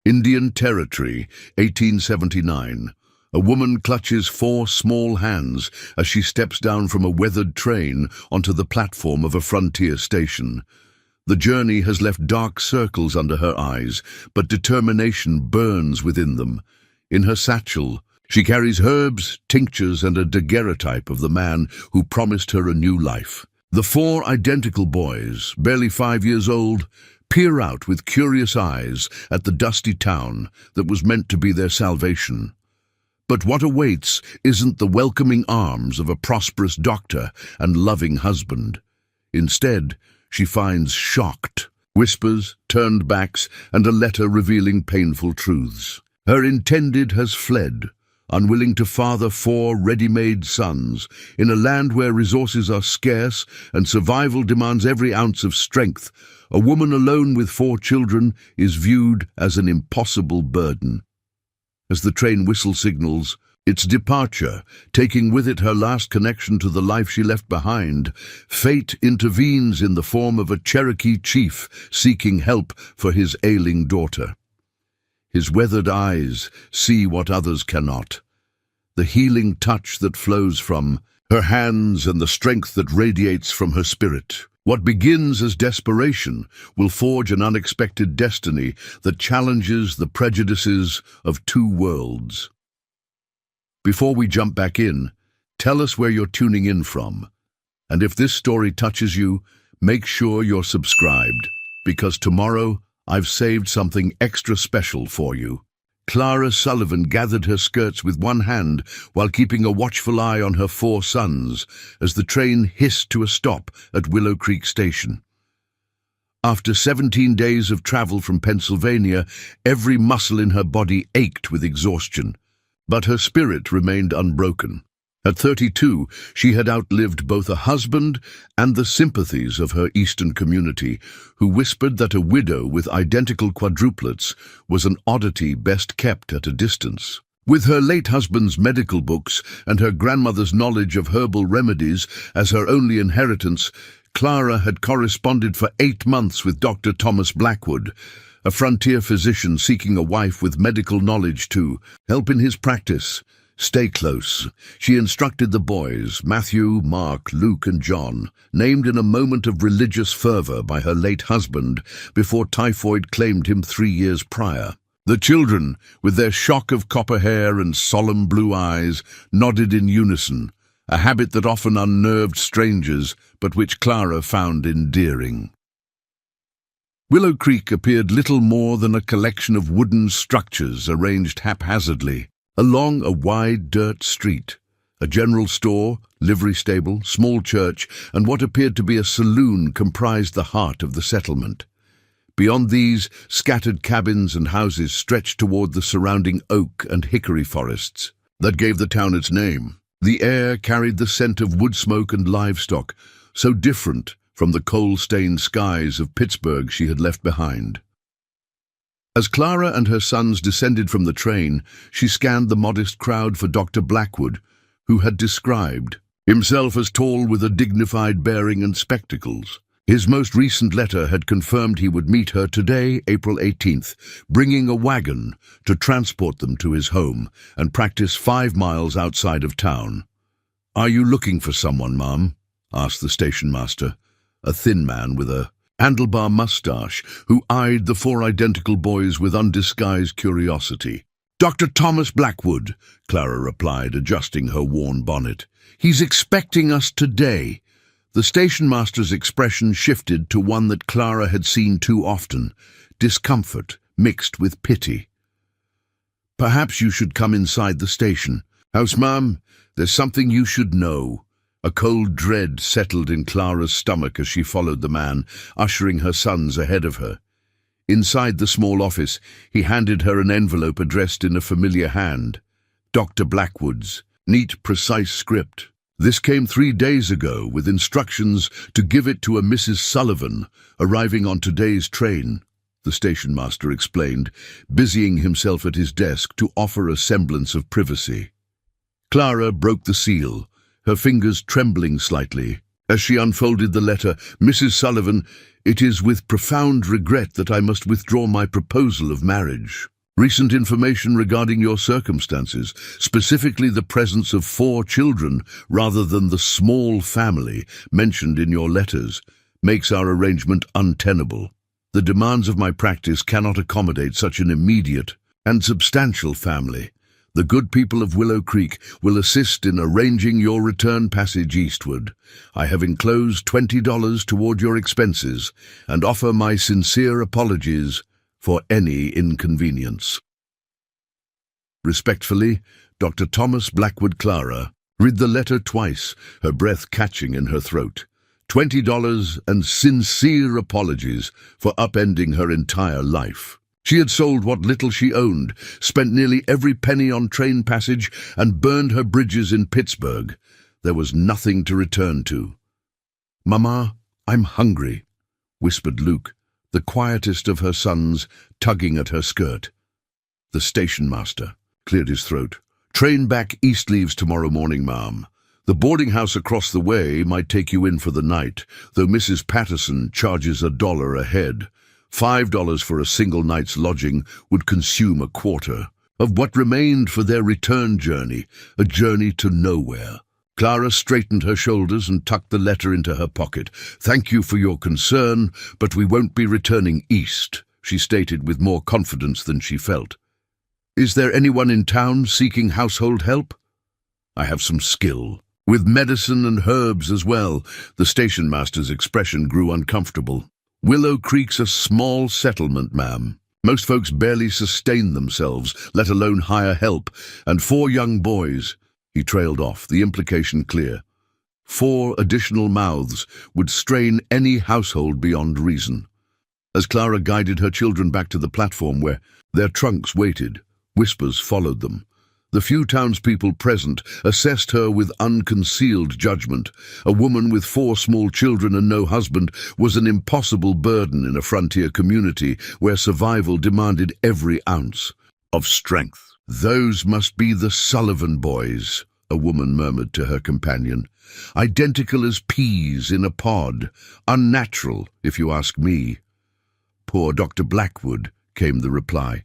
Indian Territory, 1879. A woman clutches four small hands as she steps down from a weathered train onto the platform of a frontier station. The journey has left dark circles under her eyes, but determination burns within them. In her satchel, she carries herbs, tinctures, and a daguerreotype of the man who promised her a new life. The four identical boys, barely 5 years old, peer out with curious eyes at the dusty town that was meant to be their salvation. But what awaits isn't the welcoming arms of a prosperous doctor and loving husband. Instead, she finds shocked whispers, turned backs, and a letter revealing painful truths. Her intended has fled, unwilling to father four ready-made sons, in a land where resources are scarce and survival demands every ounce of strength. A woman alone with four children is viewed as an impossible burden. As the train whistle signals its departure, taking with it her last connection to the life she left behind, fate intervenes in the form of a Cherokee chief seeking help for his ailing daughter. His weathered eyes see what others cannot. The healing touch that flows from her hands and the strength that radiates from her spirit. What begins as desperation will forge an unexpected destiny that challenges the prejudices of two worlds. Before we jump back in, tell us where you're tuning in from. And if this story touches you, make sure you're subscribed, because tomorrow I've saved something extra special for you. Clara Sullivan gathered her skirts with one hand while keeping a watchful eye on her four sons as the train hissed to a stop at Willow Creek Station. After 17 days of travel from Pennsylvania, every muscle in her body ached with exhaustion, but her spirit remained unbroken. At 32, she had outlived both a husband and the sympathies of her Eastern community, who whispered that a widow with identical quadruplets was an oddity best kept at a distance. With her late husband's medical books and her grandmother's knowledge of herbal remedies as her only inheritance, Clara had corresponded for 8 months with Dr. Thomas Blackwood, a frontier physician seeking a wife with medical knowledge to help in his practice. Stay close, she instructed the boys, Matthew, Mark, Luke, and John, named in a moment of religious fervor by her late husband before typhoid claimed him 3 years prior. The children, with their shock of copper hair and solemn blue eyes, nodded in unison, a habit that often unnerved strangers, but which Clara found endearing. Willow Creek appeared little more than a collection of wooden structures arranged haphazardly along a wide dirt street. A general store, livery stable, small church, and what appeared to be a saloon comprised the heart of the settlement. Beyond these, scattered cabins and houses stretched toward the surrounding oak and hickory forests that gave the town its name. The air carried the scent of wood smoke and livestock, so different from the coal-stained skies of Pittsburgh she had left behind. As Clara and her sons descended from the train, she scanned the modest crowd for Dr. Blackwood, who had described himself as tall with a dignified bearing and spectacles. His most recent letter had confirmed he would meet her today, April 18th, bringing a wagon to transport them to his home and practice 5 miles outside of town. "Are you looking for someone, Mom?" asked the station master, a thin man with a handlebar mustache who eyed the 4 identical boys with undisguised curiosity. "Dr. Thomas Blackwood," Clara replied, adjusting her worn bonnet. "He's expecting us today." The station master's expression shifted to one that Clara had seen too often, discomfort mixed with pity. "Perhaps you should come inside the station. House, Ma'am, there's something you should know." A cold dread settled in Clara's stomach as she followed the man, ushering her sons ahead of her. Inside the small office, he handed her an envelope addressed in a familiar hand. Dr. Blackwood's neat, precise script. "This came 3 days ago with instructions to give it to a Mrs. Sullivan, arriving on today's train," the station master explained, busying himself at his desk to offer a semblance of privacy. Clara broke the seal, her fingers trembling slightly. As she unfolded the letter, "Mrs. Sullivan, it is with profound regret that I must withdraw my proposal of marriage." Recent information regarding your circumstances, specifically the presence of 4 children rather than the small family mentioned in your letters, makes our arrangement untenable. The demands of my practice cannot accommodate such an immediate and substantial family. The good people of Willow Creek will assist in arranging your return passage eastward. I have enclosed $20 toward your expenses and offer my sincere apologies for any inconvenience. Respectfully, Dr. Thomas Blackwood Clara. Read the letter twice, her breath catching in her throat. $20 and sincere apologies for upending her entire life. She had sold what little she owned, spent nearly every penny on train passage, and burned her bridges in Pittsburgh. There was nothing to return to. "Mama, I'm hungry," whispered Luke, the quietest of her sons, tugging at her skirt. The station master cleared his throat. "Train back east leaves tomorrow morning, ma'am. The boarding house across the way might take you in for the night, though Mrs. Patterson charges $1 a head. $5 for a single night's lodging would consume a quarter of what remained for their return journey, a journey to nowhere." Clara straightened her shoulders and tucked the letter into her pocket. "Thank you for your concern, but we won't be returning east," she stated with more confidence than she felt. "Is there anyone in town seeking household help?" "I have some skill. With medicine and herbs as well." The station master's expression grew uncomfortable. "Willow Creek's a small settlement, ma'am. Most folks barely sustain themselves, let alone hire help. And 4 young boys." He trailed off, the implication clear. 4 additional mouths would strain any household beyond reason. As Clara guided her children back to the platform where their trunks waited, whispers followed them. The few townspeople present assessed her with unconcealed judgment. A woman with 4 small children and no husband was an impossible burden in a frontier community where survival demanded every ounce of strength. "Those must be the Sullivan boys," a woman murmured to her companion. "Identical as peas in a pod. Unnatural, if you ask me." "Poor Dr. Blackwood," came the reply.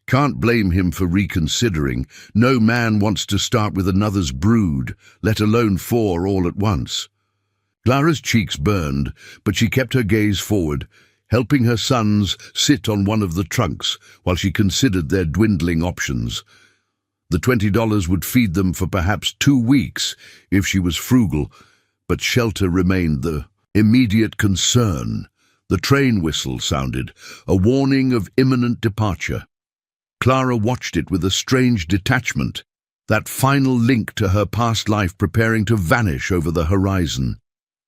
"Can't blame him for reconsidering. No man wants to start with another's brood, let alone 4 all at once." Clara's cheeks burned, but she kept her gaze forward, helping her sons sit on one of the trunks while she considered their dwindling options. The $20 would feed them for perhaps 2 weeks if she was frugal, but shelter remained the immediate concern. The train whistle sounded, a warning of imminent departure. Clara watched it with a strange detachment, that final link to her past life preparing to vanish over the horizon.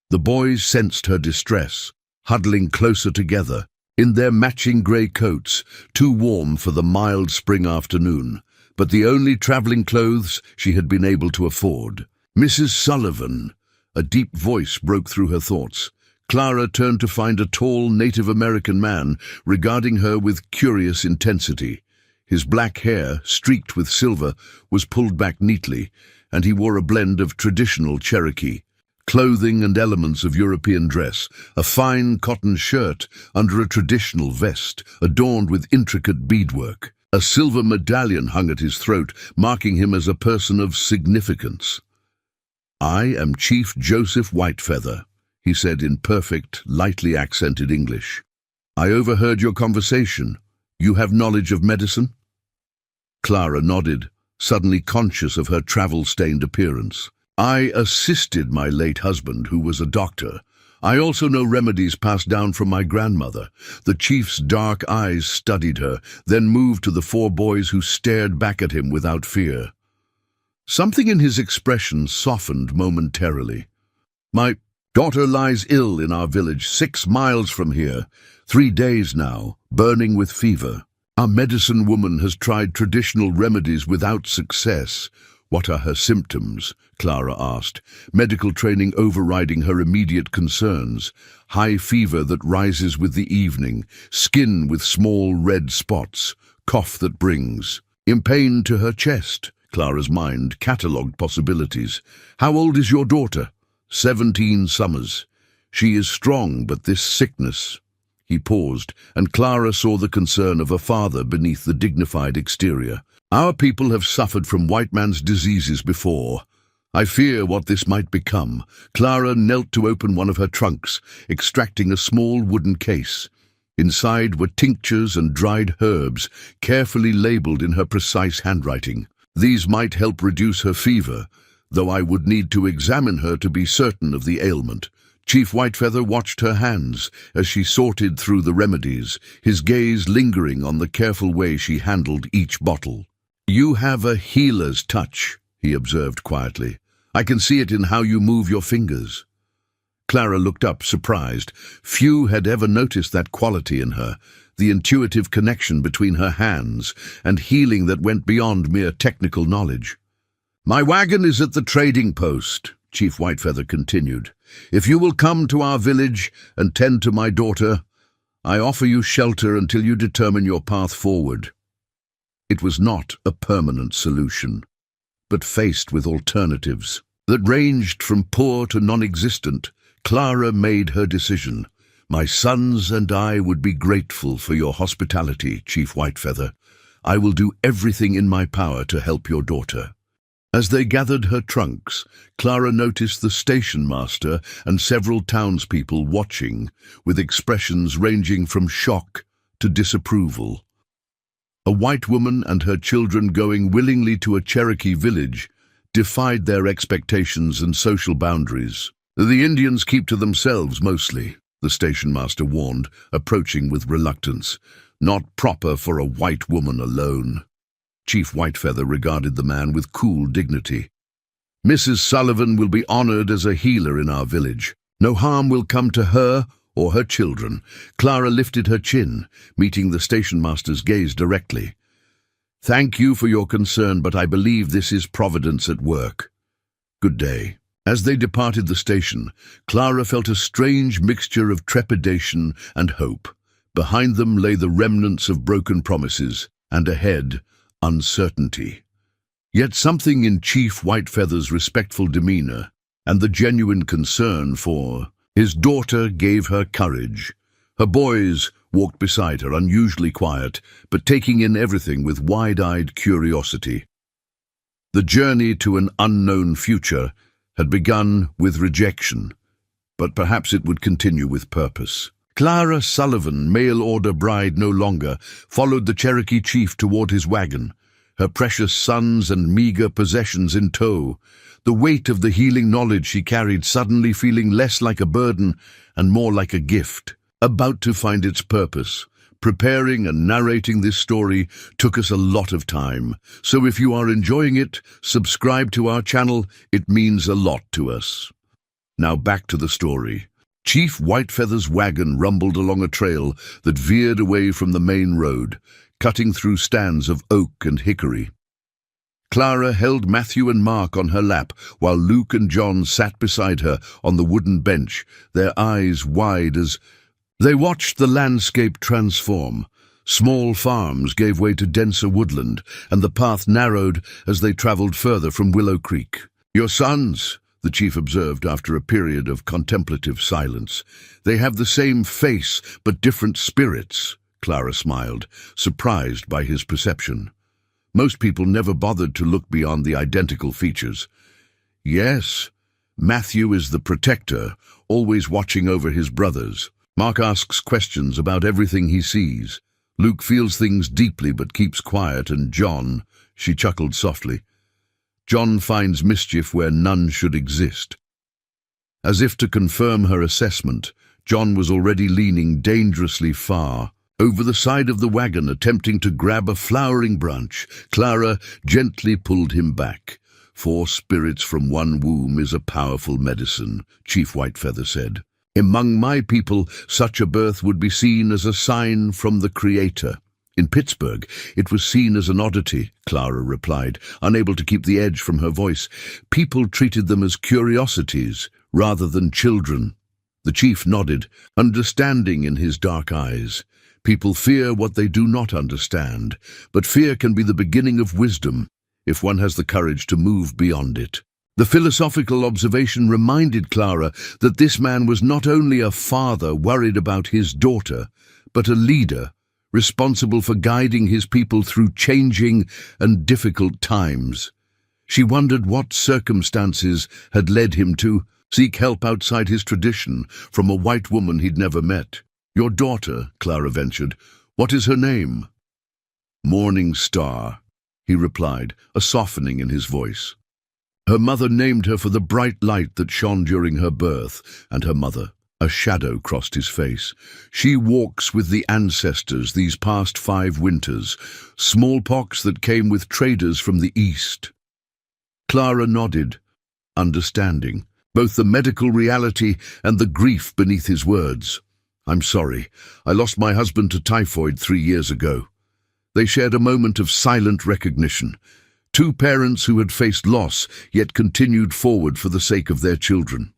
The boys sensed her distress, huddling closer together, in their matching grey coats, too warm for the mild spring afternoon, but the only travelling clothes she had been able to afford. "Mrs. Sullivan," a deep voice broke through her thoughts. Clara turned to find a tall Native American man regarding her with curious intensity. His black hair, streaked with silver, was pulled back neatly, and he wore a blend of traditional Cherokee clothing and elements of European dress, a fine cotton shirt under a traditional vest, adorned with intricate beadwork. A silver medallion hung at his throat, marking him as a person of significance. "I am Chief Joseph Whitefeather," he said in perfect, lightly accented English. "I overheard your conversation. You have knowledge of medicine?" Clara nodded, suddenly conscious of her travel-stained appearance. "I assisted my late husband, who was a doctor. I also know remedies passed down from my grandmother." The chief's dark eyes studied her, then moved to the 4 boys who stared back at him without fear. Something in his expression softened momentarily. "My daughter lies ill in our village 6 miles from here, 3 days now, burning with fever. Our medicine woman has tried traditional remedies without success." "What are her symptoms?" Clara asked, medical training overriding her immediate concerns. "High fever that rises with the evening, skin with small red spots, cough that brings pain to her chest." Clara's mind catalogued possibilities. "How old is your daughter?" 17 summers. "She is strong, but this sickness..." He paused, and Clara saw the concern of a father beneath the dignified exterior. Our people have suffered from white man's diseases before. I fear what this might become. Clara knelt to open one of her trunks, extracting a small wooden case. Inside were tinctures and dried herbs, carefully labeled in her precise handwriting. These might help reduce her fever, though I would need to examine her to be certain of the ailment. Chief Whitefeather watched her hands as she sorted through the remedies, his gaze lingering on the careful way she handled each bottle. "You have a healer's touch," he observed quietly. "I can see it in how you move your fingers." Clara looked up, surprised. Few had ever noticed that quality in her, the intuitive connection between her hands and healing that went beyond mere technical knowledge. "My wagon is at the trading post," Chief Whitefeather continued. "If you will come to our village and tend to my daughter, I offer you shelter until you determine your path forward." It was not a permanent solution, but faced with alternatives that ranged from poor to non-existent, Clara made her decision. "My sons and I would be grateful for your hospitality, Chief Whitefeather. I will do everything in my power to help your daughter." As they gathered her trunks, Clara noticed the station master and several townspeople watching, with expressions ranging from shock to disapproval. A white woman and her children going willingly to a Cherokee village defied their expectations and social boundaries. "The Indians keep to themselves mostly," the station master warned, approaching with reluctance. "Not proper for a white woman alone." Chief Whitefeather regarded the man with cool dignity. "Mrs. Sullivan will be honored as a healer in our village. No harm will come to her or her children." Clara lifted her chin, meeting the station master's gaze directly. "Thank you for your concern, but I believe this is Providence at work. Good day." As they departed the station, Clara felt a strange mixture of trepidation and hope. Behind them lay the remnants of broken promises, and ahead, uncertainty. Yet something in Chief Whitefeather's respectful demeanor and the genuine concern for his daughter gave her courage. Her boys walked beside her, unusually quiet, but taking in everything with wide-eyed curiosity. The journey to an unknown future had begun with rejection, but perhaps it would continue with purpose. Clara Sullivan, mail-order bride no longer, followed the Cherokee chief toward his wagon, her precious sons and meager possessions in tow, the weight of the healing knowledge she carried suddenly feeling less like a burden and more like a gift, about to find its purpose. Preparing and narrating this story took us a lot of time, so if you are enjoying it, subscribe to our channel. It means a lot to us. Now back to the story. Chief Whitefeather's wagon rumbled along a trail that veered away from the main road, cutting through stands of oak and hickory. Clara held Matthew and Mark on her lap, while Luke and John sat beside her on the wooden bench, their eyes wide as they watched the landscape transform. Small farms gave way to denser woodland, and the path narrowed as they traveled further from Willow Creek. "Your sons," the chief observed after a period of contemplative silence. "They have the same face, but different spirits." Clara smiled, surprised by his perception. Most people never bothered to look beyond the identical features. "Yes, Matthew is the protector, always watching over his brothers. Mark asks questions about everything he sees. Luke feels things deeply but keeps quiet, and John," she chuckled softly, "John finds mischief where none should exist." As if to confirm her assessment, John was already leaning dangerously far over the side of the wagon, attempting to grab a flowering branch. Clara gently pulled him back. "4 spirits from one womb is a powerful medicine," Chief Whitefeather said. "Among my people, such a birth would be seen as a sign from the Creator. In Pittsburgh, it was seen as an oddity," Clara replied, unable to keep the edge from her voice. "People treated them as curiosities rather than children." The chief nodded, understanding in his dark eyes. "People fear what they do not understand, but fear can be the beginning of wisdom if one has the courage to move beyond it." The philosophical observation reminded Clara that this man was not only a father worried about his daughter, but a leader responsible for guiding his people through changing and difficult times. She wondered what circumstances had led him to seek help outside his tradition from a white woman he'd never met. "Your daughter," Clara ventured. "What is her name?" "Morning Star," he replied, a softening in his voice. Her mother named her for the bright light that shone during her birth, and her mother. A shadow crossed his face. "She walks with the ancestors these past 5 winters, smallpox that came with traders from the east." Clara nodded, understanding both the medical reality and the grief beneath his words. "I'm sorry. I lost my husband to typhoid 3 years ago." They shared a moment of silent recognition. 2 parents who had faced loss, yet continued forward for the sake of their children.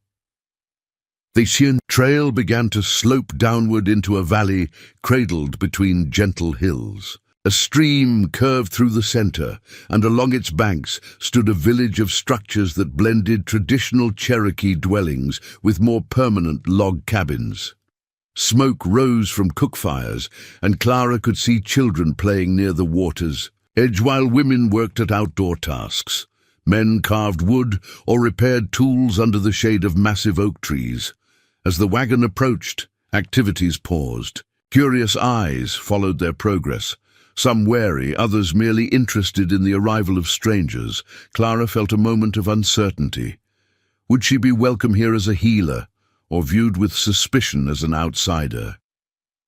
The Xian trail began to slope downward into a valley cradled between gentle hills. A stream curved through the center, and along its banks stood a village of structures that blended traditional Cherokee dwellings with more permanent log cabins. Smoke rose from cook fires, and Clara could see children playing near the water's edge while women worked at outdoor tasks. Men carved wood or repaired tools under the shade of massive oak trees. As the wagon approached, activities paused. Curious eyes followed their progress, some wary, others merely interested in the arrival of strangers. Clara felt a moment of uncertainty. Would she be welcome here as a healer, or viewed with suspicion as an outsider?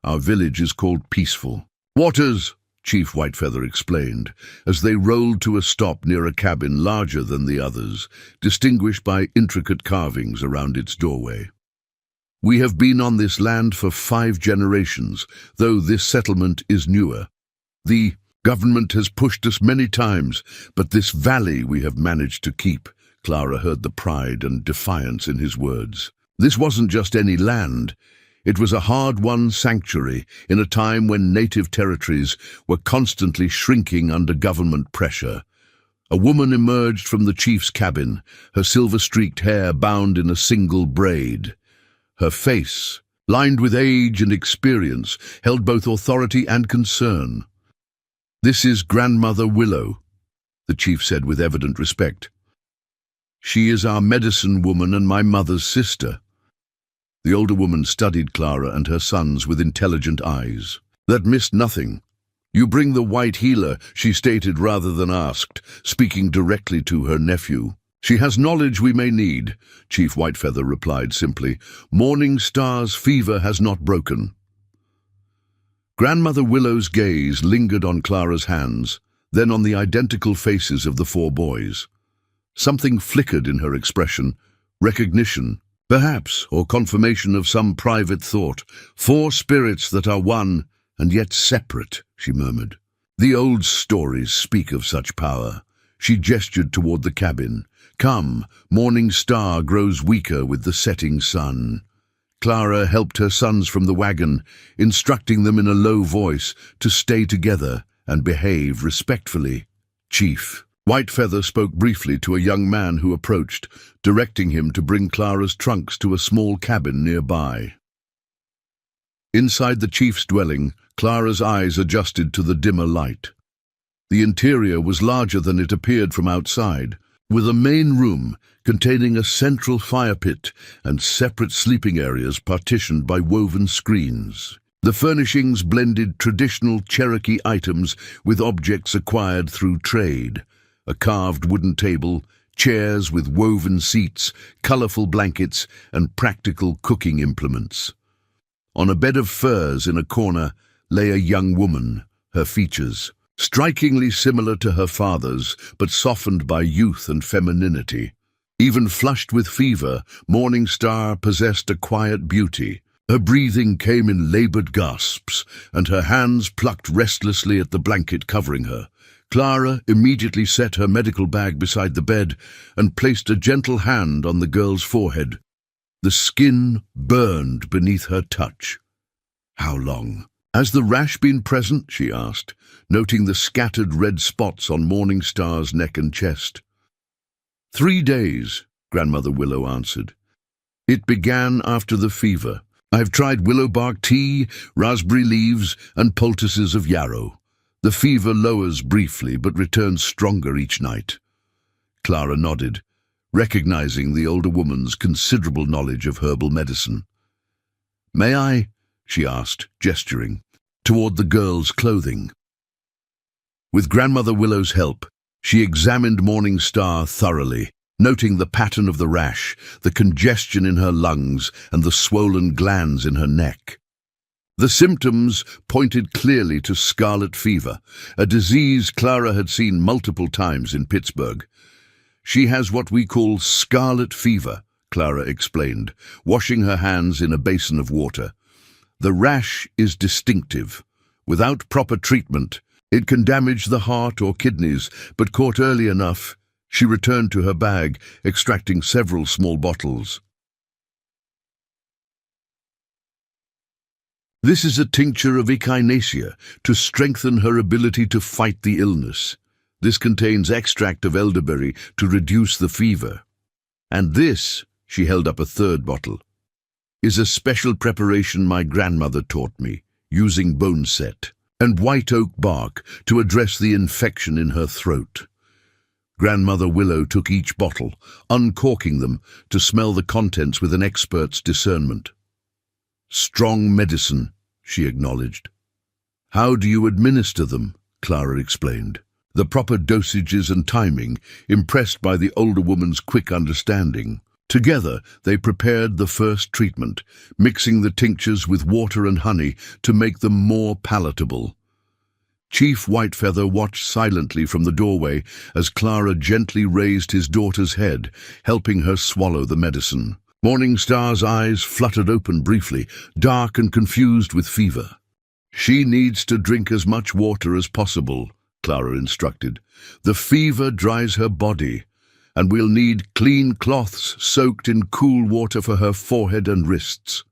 "Our village is called Peaceful." "Waters," Chief Whitefeather explained, as they rolled to a stop near a cabin larger than the others, distinguished by intricate carvings around its doorway. "We have been on this land for 5 generations, though this settlement is newer. The government has pushed us many times, but this valley we have managed to keep." Clara heard the pride and defiance in his words. This wasn't just any land. It was a hard-won sanctuary in a time when native territories were constantly shrinking under government pressure. A woman emerged from the chief's cabin, her silver-streaked hair bound in a single braid. Her face, lined with age and experience, held both authority and concern. "This is Grandmother Willow," the chief said with evident respect. "She is our medicine woman and my mother's sister." The older woman studied Clara and her sons with intelligent eyes that missed nothing. "You bring the white healer," she stated rather than asked, speaking directly to her nephew. "She has knowledge we may need," Chief Whitefeather replied simply. "Morning Star's fever has not broken." Grandmother Willow's gaze lingered on Clara's hands, then on the identical faces of the 4 boys. Something flickered in her expression, recognition, perhaps, or confirmation of some private thought. "4 spirits that are one and yet separate," she murmured. "The old stories speak of such power." She gestured toward the cabin. "Come, Morning Star grows weaker with the setting sun." Clara helped her sons from the wagon, instructing them in a low voice to stay together and behave respectfully. Chief Whitefeather spoke briefly to a young man who approached, directing him to bring Clara's trunks to a small cabin nearby. Inside the chief's dwelling, Clara's eyes adjusted to the dimmer light. The interior was larger than it appeared from outside, with a main room containing a central fire pit and separate sleeping areas partitioned by woven screens. The furnishings blended traditional Cherokee items with objects acquired through trade: a carved wooden table, chairs with woven seats, colorful blankets, and practical cooking implements. On a bed of furs in a corner lay a young woman, her features strikingly similar to her father's, but softened by youth and femininity. Even flushed with fever, Morning Star possessed a quiet beauty. Her breathing came in labored gasps, and her hands plucked restlessly at the blanket covering her. Clara immediately set her medical bag beside the bed and placed a gentle hand on the girl's forehead. The skin burned beneath her touch. "How long has the rash been present?" she asked, noting the scattered red spots on Morning Star's neck and chest. 3 days, Grandmother Willow answered. It began after the fever. I've tried willow bark tea, raspberry leaves, and poultices of yarrow. The fever lowers briefly but returns stronger each night. Clara nodded, recognizing the older woman's considerable knowledge of herbal medicine. May I? She asked, gesturing toward the girl's clothing. With Grandmother Willow's help, she examined Morning Star thoroughly, noting the pattern of the rash, the congestion in her lungs, and the swollen glands in her neck. The symptoms pointed clearly to scarlet fever, a disease Clara had seen multiple times in Pittsburgh. She has what we call scarlet fever, Clara explained, washing her hands in a basin of water. The rash is distinctive. Without proper treatment, it can damage the heart or kidneys, but caught early enough, she returned to her bag, extracting several small bottles. This is a tincture of echinacea to strengthen her ability to fight the illness. This contains extract of elderberry to reduce the fever. And this, she held up a third bottle, is a special preparation my grandmother taught me, using boneset and white oak bark to address the infection in her throat. Grandmother Willow took each bottle, uncorking them to smell the contents with an expert's discernment. Strong medicine, she acknowledged. How do you administer them? Clara explained. The proper dosages and timing, impressed by the older woman's quick understanding. Together, they prepared the first treatment, mixing the tinctures with water and honey to make them more palatable. Chief Whitefeather watched silently from the doorway as Clara gently raised his daughter's head, helping her swallow the medicine. Morning Star's eyes fluttered open briefly, dark and confused with fever. She needs to drink as much water as possible, Clara instructed. The fever dries her body, and we'll need clean cloths soaked in cool water for her forehead and wrists.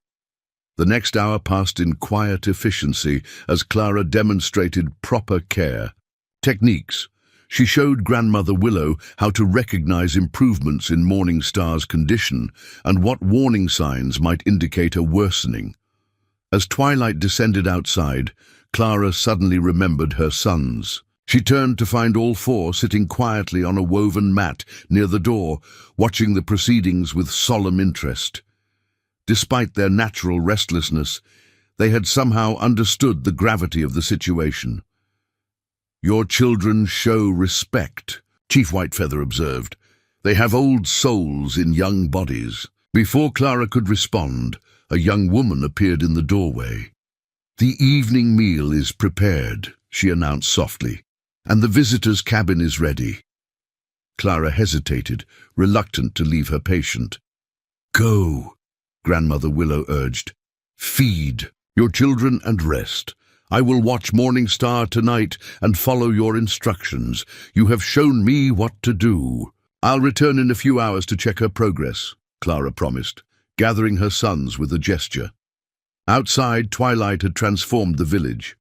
The next hour passed in quiet efficiency as Clara demonstrated proper care. Techniques. She showed Grandmother Willow how to recognize improvements in Morning Star's condition and what warning signs might indicate a worsening. As twilight descended outside, Clara suddenly remembered her sons. She turned to find all four sitting quietly on a woven mat near the door, watching the proceedings with solemn interest. Despite their natural restlessness, they had somehow understood the gravity of the situation. Your children show respect, Chief Whitefeather observed. They have old souls in young bodies. Before Clara could respond, a young woman appeared in the doorway. The evening meal is prepared, she announced softly, and the visitor's cabin is ready. Clara hesitated, reluctant to leave her patient. Go, Grandmother Willow urged. Feed your children and rest. I will watch Morning Star tonight and follow your instructions. You have shown me what to do. I'll return in a few hours to check her progress, Clara promised, gathering her sons with a gesture. Outside, twilight had transformed the village.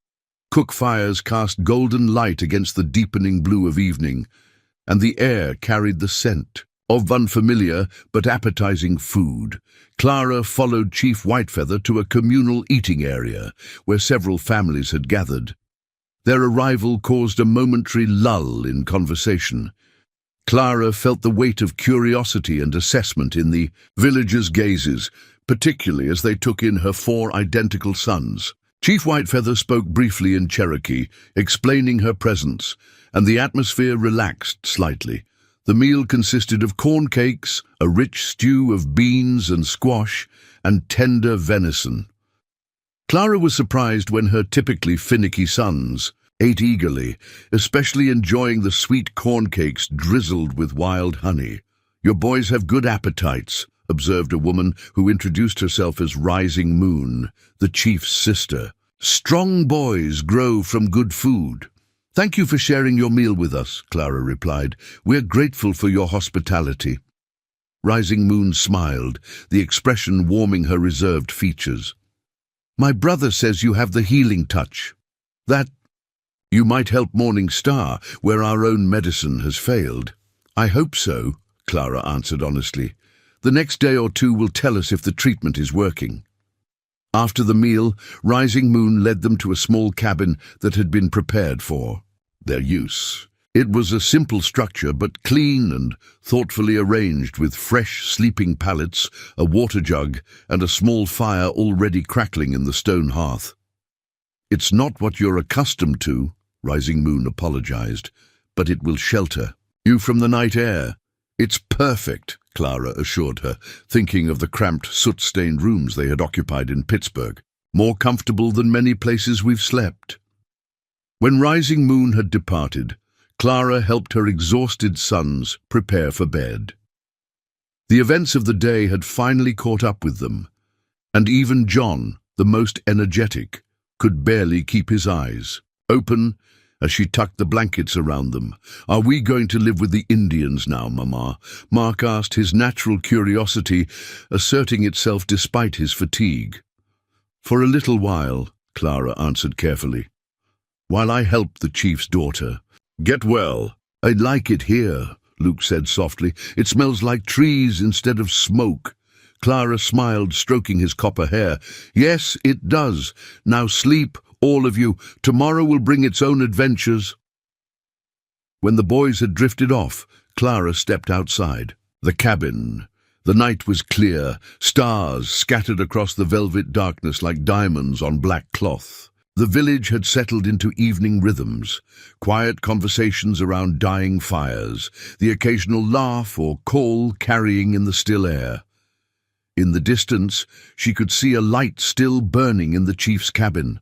Cook fires cast golden light against the deepening blue of evening, and the air carried the scent of unfamiliar but appetizing food. Clara followed Chief Whitefeather to a communal eating area where several families had gathered. Their arrival caused a momentary lull in conversation. Clara felt the weight of curiosity and assessment in the villagers' gazes, particularly as they took in her four identical sons. Chief Whitefeather spoke briefly in Cherokee, explaining her presence, and the atmosphere relaxed slightly. The meal consisted of corn cakes, a rich stew of beans and squash, and tender venison. Clara was surprised when her typically finicky sons ate eagerly, especially enjoying the sweet corn cakes drizzled with wild honey. Your boys have good appetites, observed a woman who introduced herself as Rising Moon, the chief's sister. Strong boys grow from good food. Thank you for sharing your meal with us, Clara replied. We're grateful for your hospitality. Rising Moon smiled, the expression warming her reserved features. My brother says you have the healing touch. That you might help Morning Star, where our own medicine has failed. I hope so, Clara answered honestly. "The next day or two will tell us if the treatment is working." After the meal, Rising Moon led them to a small cabin that had been prepared for their use. It was a simple structure, but clean and thoughtfully arranged, with fresh sleeping pallets, a water jug, and a small fire already crackling in the stone hearth. "It's not what you're accustomed to," Rising Moon apologized, "but it will shelter you from the night air." "It's perfect," Clara assured her, thinking of the cramped, soot-stained rooms they had occupied in Pittsburgh. "More comfortable than many places we've slept." When Rising Moon had departed, Clara helped her exhausted sons prepare for bed. The events of the day had finally caught up with them, and even John, the most energetic, could barely keep his eyes open as she tucked the blankets around them. "Are we going to live with the Indians now, Mama?" Mark asked, his natural curiosity asserting itself despite his fatigue. "For a little while," Clara answered carefully, "while I help the chief's daughter. Get well." "I like it here," Luke said softly. "It smells like trees instead of smoke." Clara smiled, stroking his copper hair. "Yes, it does. Now sleep, all of you. Tomorrow will bring its own adventures." When the boys had drifted off, Clara stepped outside the cabin. The night was clear, stars scattered across the velvet darkness like diamonds on black cloth. The village had settled into evening rhythms, quiet conversations around dying fires, the occasional laugh or call carrying in the still air. In the distance, she could see a light still burning in the chief's cabin.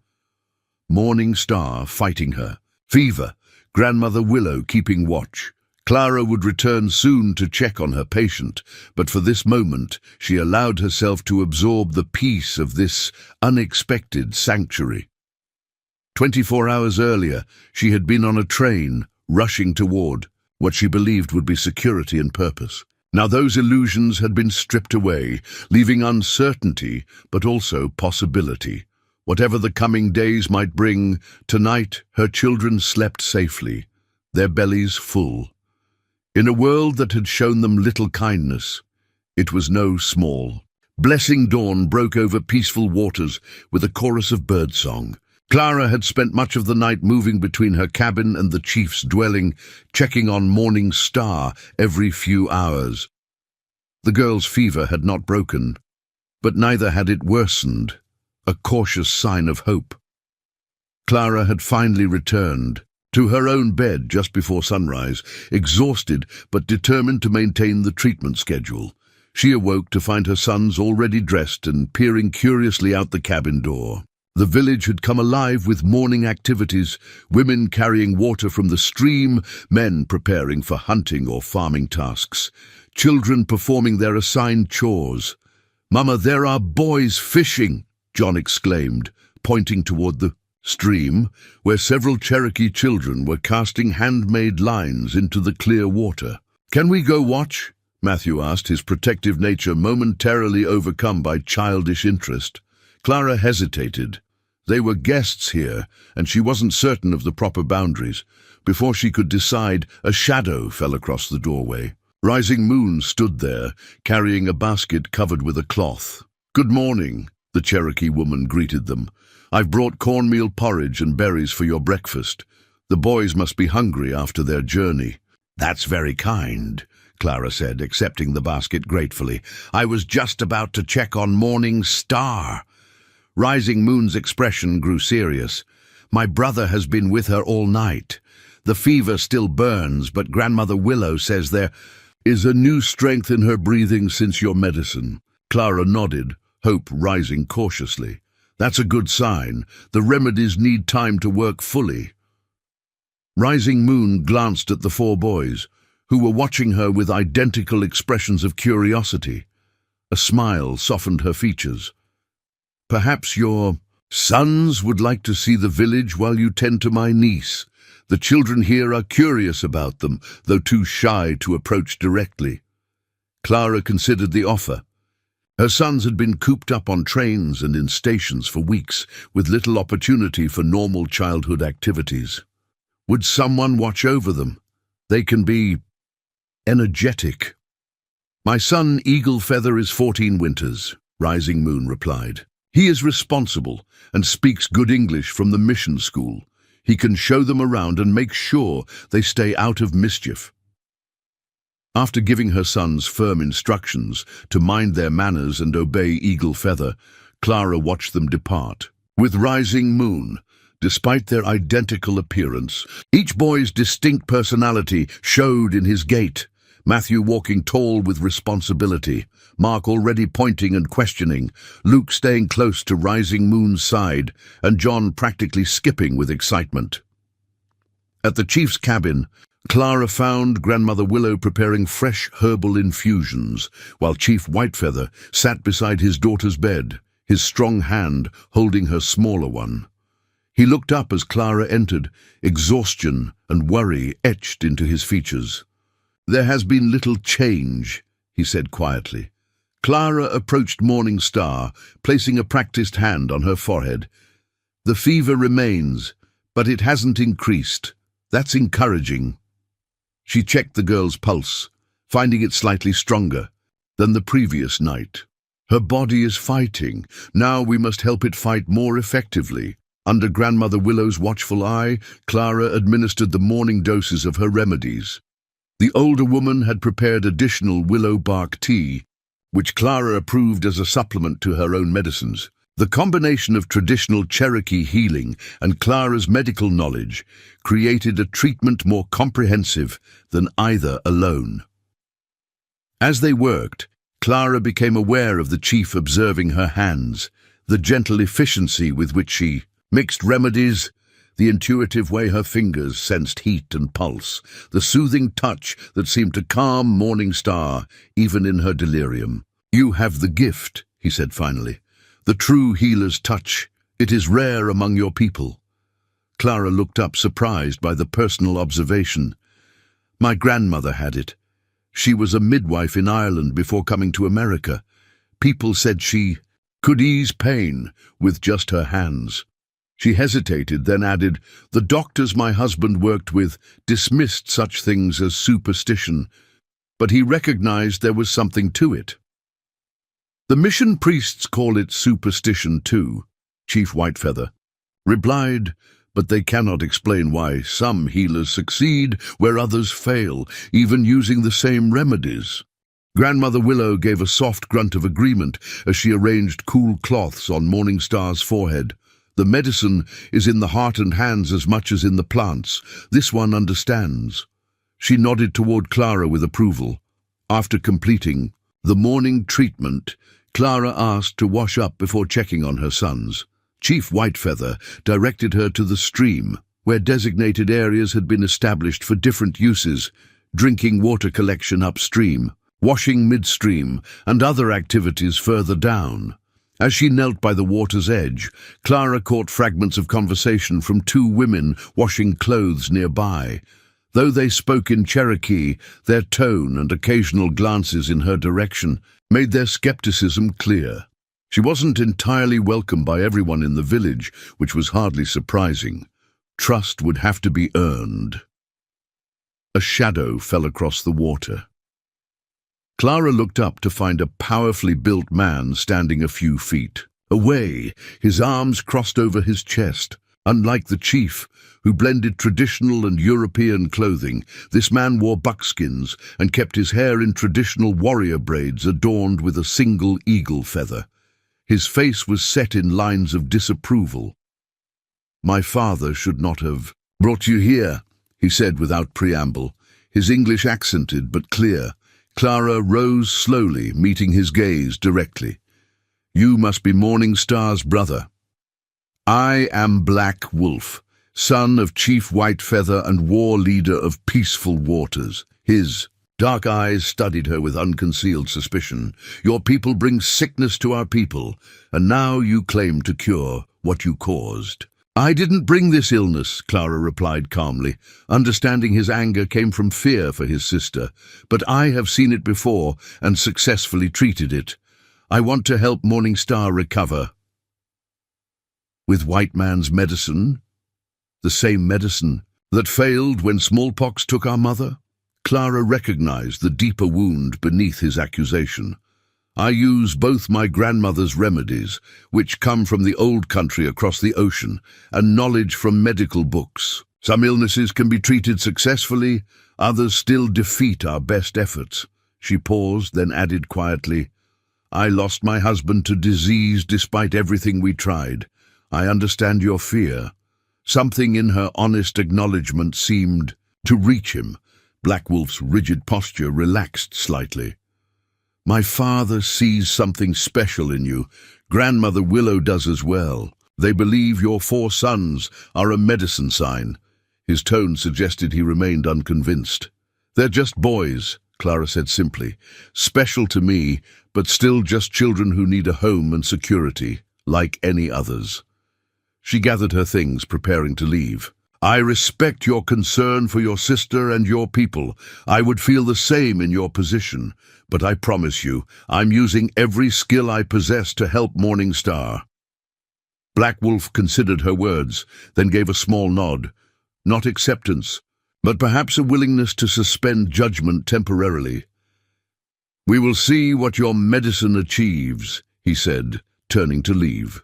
Morning Star fighting her. Fever, Grandmother Willow keeping watch. Clara would return soon to check on her patient, but for this moment she allowed herself to absorb the peace of this unexpected sanctuary. 24 hours earlier, she had been on a train, rushing toward what she believed would be security and purpose. Now those illusions had been stripped away, leaving uncertainty, but also possibility. Whatever the coming days might bring, tonight her children slept safely, their bellies full. In a world that had shown them little kindness, it was no small. Blessing dawn broke over peaceful waters with a chorus of birdsong. Clara had spent much of the night moving between her cabin and the chief's dwelling, checking on Morning Star every few hours. The girl's fever had not broken, but neither had it worsened, a cautious sign of hope. Clara had finally returned to her own bed just before sunrise, exhausted but determined to maintain the treatment schedule. She awoke to find her sons already dressed and peering curiously out the cabin door. The village had come alive with morning activities, women carrying water from the stream, men preparing for hunting or farming tasks, children performing their assigned chores. "Mama, there are boys fishing," John exclaimed, pointing toward the stream, where several Cherokee children were casting handmade lines into the clear water. "Can we go watch?" Matthew asked, his protective nature momentarily overcome by childish interest. Clara hesitated. They were guests here, and she wasn't certain of the proper boundaries. Before she could decide, a shadow fell across the doorway. Rising Moon stood there, carrying a basket covered with a cloth. "Good morning," the Cherokee woman greeted them. "I've brought cornmeal porridge and berries for your breakfast. The boys must be hungry after their journey." "That's very kind," Clara said, accepting the basket gratefully. "I was just about to check on Morning Star." Rising Moon's expression grew serious. "My brother has been with her all night. The fever still burns, but Grandmother Willow says there is a new strength in her breathing since your medicine." Clara nodded, hope rising cautiously. "That's a good sign. The remedies need time to work fully." Rising Moon glanced at the 4 boys, who were watching her with identical expressions of curiosity. A smile softened her features. "Perhaps your sons would like to see the village while you tend to my niece. The children here are curious about them, though too shy to approach directly." Clara considered the offer. Her sons had been cooped up on trains and in stations for weeks, with little opportunity for normal childhood activities. Would someone watch over them? They can be energetic. My son Eagle Feather is 14 winters, Rising Moon replied. He is responsible and speaks good English from the mission school. He can show them around and make sure they stay out of mischief. After giving her sons firm instructions to mind their manners and obey Eagle Feather, Clara watched them depart. With Rising Moon, despite their identical appearance, each boy's distinct personality showed in his gait. Matthew walking tall with responsibility, Mark already pointing and questioning, Luke staying close to Rising Moon's side, and John practically skipping with excitement. At the chief's cabin, Clara found Grandmother Willow preparing fresh herbal infusions, while Chief Whitefeather sat beside his daughter's bed, his strong hand holding her smaller one. He looked up as Clara entered, exhaustion and worry etched into his features. "There has been little change," he said quietly. Clara approached Morning Star, placing a practiced hand on her forehead. "The fever remains, but it hasn't increased. That's encouraging." She checked the girl's pulse, finding it slightly stronger than the previous night. "Her body is fighting. Now we must help it fight more effectively." Under Grandmother Willow's watchful eye, Clara administered the morning doses of her remedies. The older woman had prepared additional willow bark tea, which Clara approved as a supplement to her own medicines. The combination of traditional Cherokee healing and Clara's medical knowledge created a treatment more comprehensive than either alone. As they worked, Clara became aware of the chief observing her hands, the gentle efficiency with which she mixed remedies, the intuitive way her fingers sensed heat and pulse, the soothing touch that seemed to calm Morning Star even in her delirium. "You have the gift," he said finally. "The true healer's touch. It is rare among your people." Clara looked up, surprised by the personal observation. "My grandmother had it. She was a midwife in Ireland before coming to America. People said she could ease pain with just her hands." She hesitated, then added, "The doctors my husband worked with dismissed such things as superstition, but he recognized there was something to it." "The mission priests call it superstition too," Chief Whitefeather replied, "but they cannot explain why some healers succeed where others fail, even using the same remedies." Grandmother Willow gave a soft grunt of agreement as she arranged cool cloths on Morning Star's forehead. "The medicine is in the heart and hands as much as in the plants. This one understands." She nodded toward Clara with approval. After completing the morning treatment, Clara asked to wash up before checking on her sons. Chief Whitefeather directed her to the stream, where designated areas had been established for different uses: drinking water collection upstream, washing midstream, and other activities further down. As she knelt by the water's edge, Clara caught fragments of conversation from two women washing clothes nearby. Though they spoke in Cherokee, their tone and occasional glances in her direction made their skepticism clear. She wasn't entirely welcome by everyone in the village, which was hardly surprising. Trust would have to be earned. A shadow fell across the water. Clara looked up to find a powerfully built man standing a few feet away, his arms crossed over his chest. Unlike the chief, who blended traditional and European clothing, this man wore buckskins and kept his hair in traditional warrior braids adorned with a single eagle feather. His face was set in lines of disapproval. "My father should not have brought you here," he said without preamble, his English accented but clear. Clara rose slowly, meeting his gaze directly. "You must be Morning Star's brother." "I am Black Wolf, son of Chief Whitefeather and war leader of Peaceful Waters." His dark eyes studied her with unconcealed suspicion. "Your people bring sickness to our people, and now you claim to cure what you caused." "I didn't bring this illness," Clara replied calmly. Understanding his anger came from fear for his sister, "but I have seen it before and successfully treated it. I want to help Morning Star recover." "With white man's medicine? The same medicine that failed when smallpox took our mother?" Clara recognized the deeper wound beneath his accusation. I use both my grandmother's remedies, which come from the old country across the ocean, and knowledge from medical books. Some illnesses can be treated successfully, others still defeat our best efforts. She paused, then added quietly, I lost my husband to disease despite everything we tried. I understand your fear. Something in her honest acknowledgement seemed to reach him. Black Wolf's rigid posture relaxed slightly. My father sees something special in you. Grandmother Willow does as well. They believe your 4 sons are a medicine sign. His tone suggested he remained unconvinced. They're just boys, Clara said simply. Special to me, but still just children who need a home and security, like any others. She gathered her things, preparing to leave. I respect your concern for your sister and your people. I would feel the same in your position, but I promise you, I'm using every skill I possess to help Morning Star. Black Wolf considered her words, then gave a small nod. Not acceptance, but perhaps a willingness to suspend judgment temporarily. We will see what your medicine achieves, he said, turning to leave.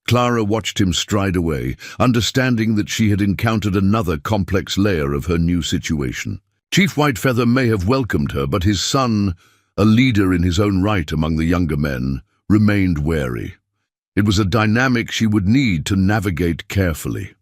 Clara watched him stride away, understanding that she had encountered another complex layer of her new situation. Chief Whitefeather may have welcomed her, but his son, a leader in his own right among the younger men, remained wary. It was a dynamic she would need to navigate carefully.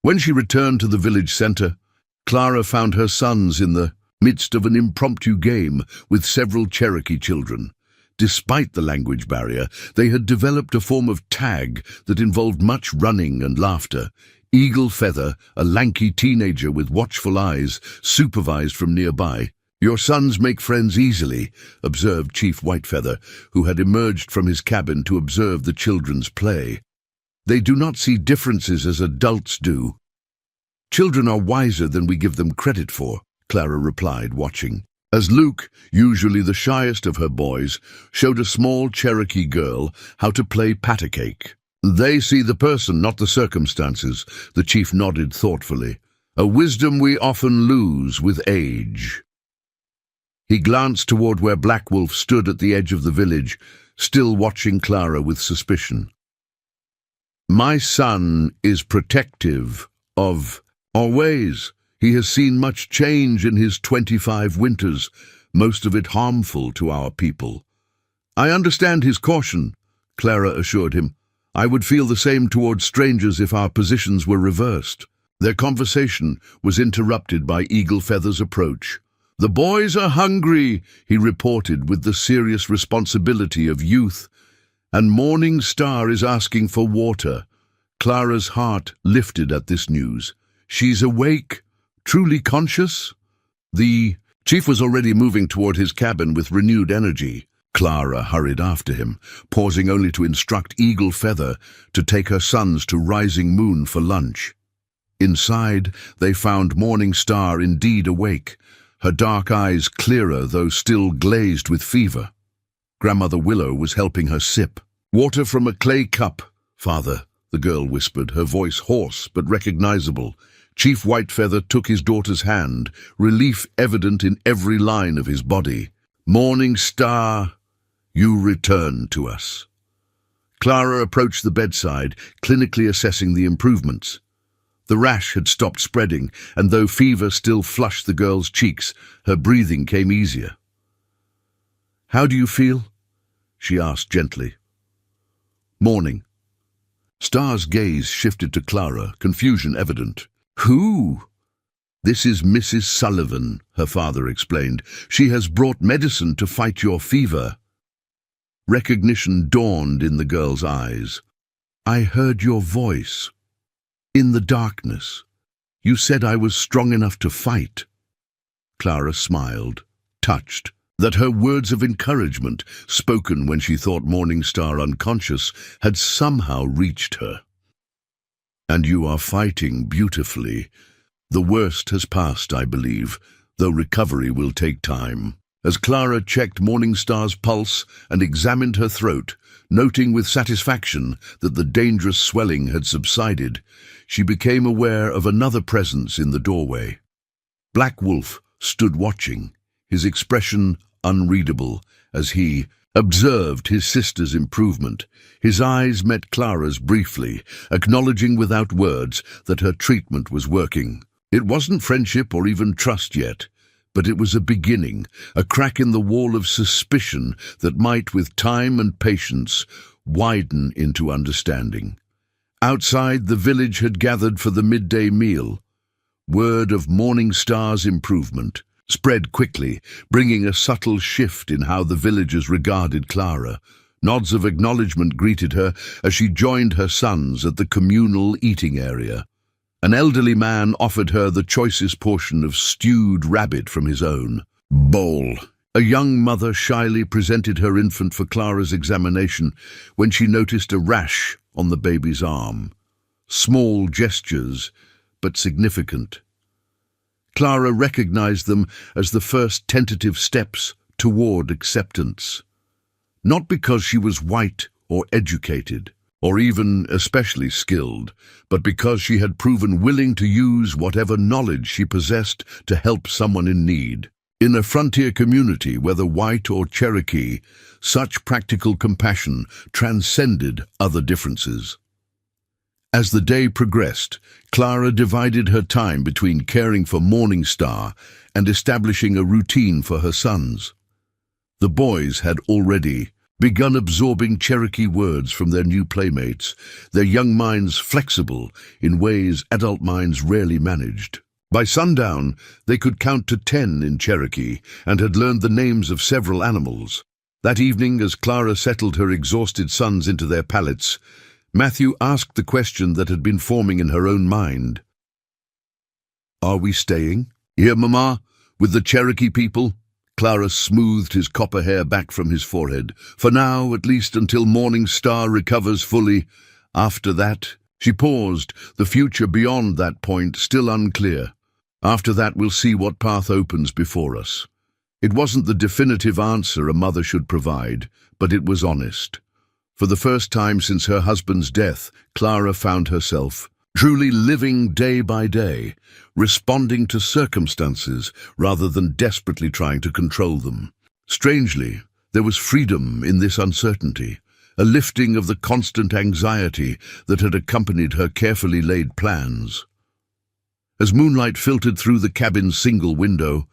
When she returned to the village center, Clara found her sons in the midst of an impromptu game with several Cherokee children. Despite the language barrier, they had developed a form of tag that involved much running and laughter. Eagle Feather, a lanky teenager with watchful eyes, supervised from nearby. Your sons make friends easily, observed Chief Whitefeather, who had emerged from his cabin to observe the children's play. They do not see differences as adults do. Children are wiser than we give them credit for, Clara replied, watching. As Luke, usually the shyest of her boys, showed a small Cherokee girl how to play pat-a-cake. They see the person, not the circumstances, the chief nodded thoughtfully. A wisdom we often lose with age. He glanced toward where Black Wolf stood at the edge of the village, still watching Clara with suspicion. My son is protective of our ways. He has seen much change in his 25 winters, most of it harmful to our people. I understand his caution, Clara assured him. I would feel the same towards strangers if our positions were reversed. Their conversation was interrupted by Eagle Feather's approach. The boys are hungry, he reported with the serious responsibility of youth, and Morning Star is asking for water. Clara's heart lifted at this news. She's awake? Truly conscious? The chief was already moving toward his cabin with renewed energy. Clara hurried after him, pausing only to instruct Eagle Feather to take her sons to Rising Moon for lunch. Inside, they found Morning Star indeed awake, her dark eyes clearer though still glazed with fever. Grandmother Willow was helping her sip. Water from a clay cup, father, the girl whispered, her voice hoarse but recognizable. Chief Whitefeather took his daughter's hand, relief evident in every line of his body. Morning Star, you return to us. Clara approached the bedside, clinically assessing the improvements. The rash had stopped spreading, and though fever still flushed the girl's cheeks, her breathing came easier. How do you feel? She asked gently. Morning. Star's gaze shifted to Clara, confusion evident. Who? This is Mrs. Sullivan, her father explained. She has brought medicine to fight your fever. Recognition dawned in the girl's eyes. I heard your voice. In the darkness. You said I was strong enough to fight. Clara smiled, touched, that her words of encouragement, spoken when she thought Morning Star unconscious, had somehow reached her. And you are fighting beautifully. The worst has passed, I believe, though recovery will take time. As Clara checked Morning Star's pulse and examined her throat, noting with satisfaction that the dangerous swelling had subsided, she became aware of another presence in the doorway. Black Wolf stood watching, his expression unreadable, as he observed his sister's improvement. His eyes met Clara's briefly, acknowledging without words that her treatment was working. It wasn't friendship or even trust yet, but it was a beginning, a crack in the wall of suspicion that might, with time and patience, widen into understanding. Outside, the village had gathered for the midday meal. Word of Morningstar's improvement spread quickly, bringing a subtle shift in how the villagers regarded Clara. Nods of acknowledgement greeted her as she joined her sons at the communal eating area. An elderly man offered her the choicest portion of stewed rabbit from his own bowl. A young mother shyly presented her infant for Clara's examination when she noticed a rash on the baby's arm. Small gestures, but significant. Clara recognized them as the first tentative steps toward acceptance. Not because she was white or educated, or even especially skilled, but because she had proven willing to use whatever knowledge she possessed to help someone in need. In a frontier community, whether white or Cherokee, such practical compassion transcended other differences. As the day progressed, Clara divided her time between caring for Morningstar and establishing a routine for her sons. The boys had already begun absorbing Cherokee words from their new playmates, their young minds flexible in ways adult minds rarely managed. By sundown, they could count to 10 in Cherokee and had learned the names of several animals. That evening, as Clara settled her exhausted sons into their pallets, Matthew asked the question that had been forming in her own mind. "Are we staying here, Mama, with the Cherokee people?" Clara smoothed his copper hair back from his forehead. "For now, at least until Morningstar recovers fully. After that..." She paused, the future beyond that point still unclear. "After that, we'll see what path opens before us." It wasn't the definitive answer a mother should provide, but it was honest. For the first time since her husband's death, Clara found herself truly living day by day, responding to circumstances rather than desperately trying to control them. Strangely, there was freedom in this uncertainty, a lifting of the constant anxiety that had accompanied her carefully laid plans. As moonlight filtered through the cabin's single window,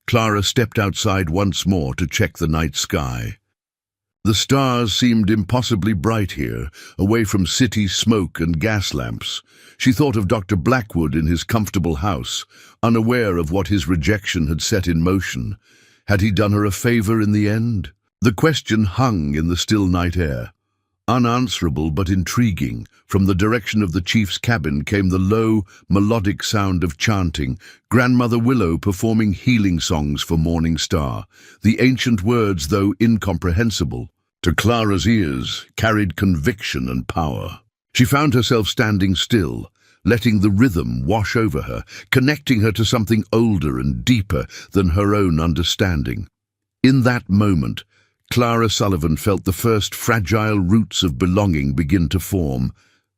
Clara stepped outside once more to check the night sky. The stars seemed impossibly bright here, away from city smoke and gas lamps. She thought of Dr. Blackwood in his comfortable house, unaware of what his rejection had set in motion. Had he done her a favor in the end? The question hung in the still night air. Unanswerable but intriguing, from the direction of the chief's cabin came the low, melodic sound of chanting, Grandmother Willow performing healing songs for Morningstar. The ancient words, though incomprehensible, to Clara's ears, carried conviction and power. She found herself standing still, letting the rhythm wash over her, connecting her to something older and deeper than her own understanding. In that moment, Clara Sullivan felt the first fragile roots of belonging begin to form,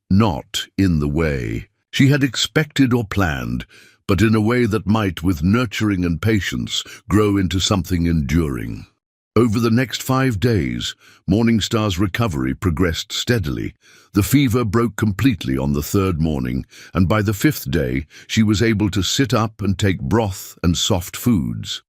not in the way she had expected or planned, but in a way that might, with nurturing and patience, grow into something enduring. Over the next 5 days, Morningstar's recovery progressed steadily. The fever broke completely on the 3rd morning, and by the 5th day, she was able to sit up and take broth and soft foods.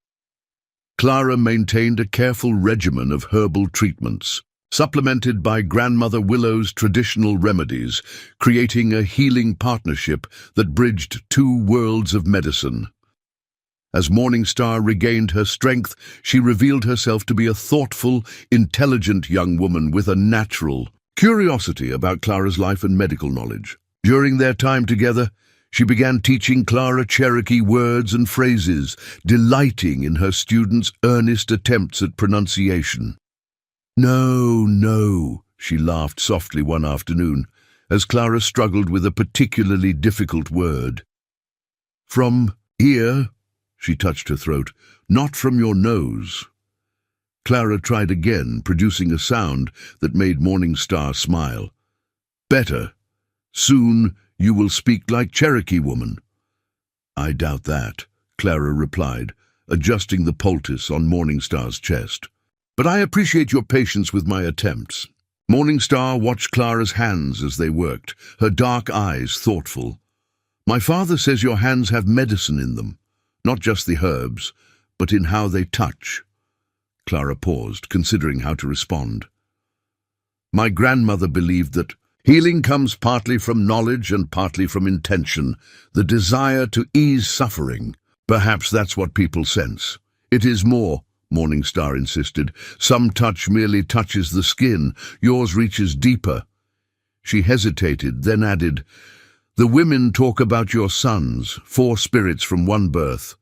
Clara maintained a careful regimen of herbal treatments, supplemented by Grandmother Willow's traditional remedies, creating a healing partnership that bridged 2 worlds of medicine. As Morningstar regained her strength, she revealed herself to be a thoughtful, intelligent young woman with a natural curiosity about Clara's life and medical knowledge. During their time together, she began teaching Clara Cherokee words and phrases, delighting in her students' earnest attempts at pronunciation. "No, no," she laughed softly one afternoon, as Clara struggled with a particularly difficult word. "From here," she touched her throat, "not from your nose." Clara tried again, producing a sound that made Morningstar smile. "Better. Soon you will speak like Cherokee woman." "I doubt that," Clara replied, adjusting the poultice on Morningstar's chest. "But I appreciate your patience with my attempts." Morningstar watched Clara's hands as they worked, her dark eyes thoughtful. "My father says your hands have medicine in them, not just the herbs, but in how they touch." Clara paused, considering how to respond. "My grandmother believed that healing comes partly from knowledge and partly from intention, the desire to ease suffering. Perhaps that's what people sense." "It is more," Morningstar insisted. "Some touch merely touches the skin, yours reaches deeper." She hesitated, then added, "The women talk about your sons, 4 spirits from one birth.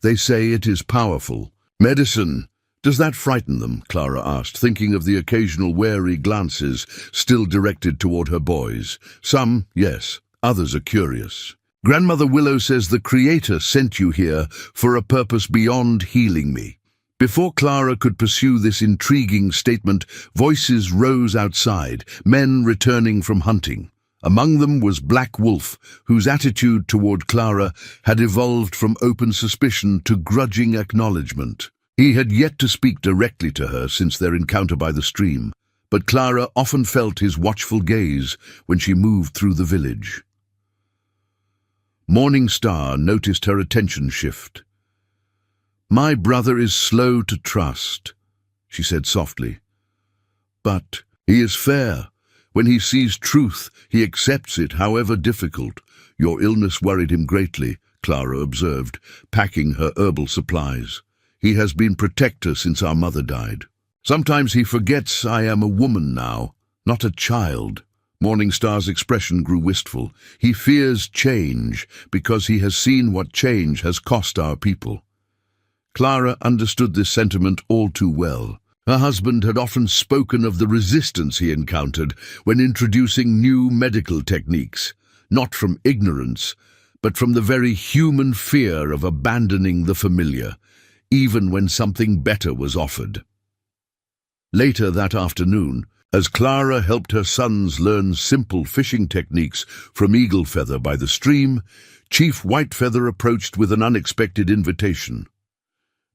They say it is powerful." "Medicine, does that frighten them?" Clara asked, thinking of the occasional wary glances still directed toward her boys. "Some, yes. Others are curious." "Grandmother Willow says the Creator sent you here for a purpose beyond healing me." Before Clara could pursue this intriguing statement, voices rose outside, men returning from hunting. Among them was Black Wolf, whose attitude toward Clara had evolved from open suspicion to grudging acknowledgement. He had yet to speak directly to her since their encounter by the stream, but Clara often felt his watchful gaze when she moved through the village. Morningstar noticed her attention shift. "My brother is slow to trust," she said softly. "But he is fair. When he sees truth, he accepts it, however difficult." "Your illness worried him greatly," Clara observed, packing her herbal supplies. "He has been protector since our mother died. Sometimes he forgets I am a woman now, not a child." Morningstar's expression grew wistful. "He fears change because he has seen what change has cost our people." Clara understood this sentiment all too well. Her husband had often spoken of the resistance he encountered when introducing new medical techniques, not from ignorance, but from the very human fear of abandoning the familiar, even when something better was offered. Later that afternoon, as Clara helped her sons learn simple fishing techniques from Eagle Feather by the stream, Chief Whitefeather approached with an unexpected invitation.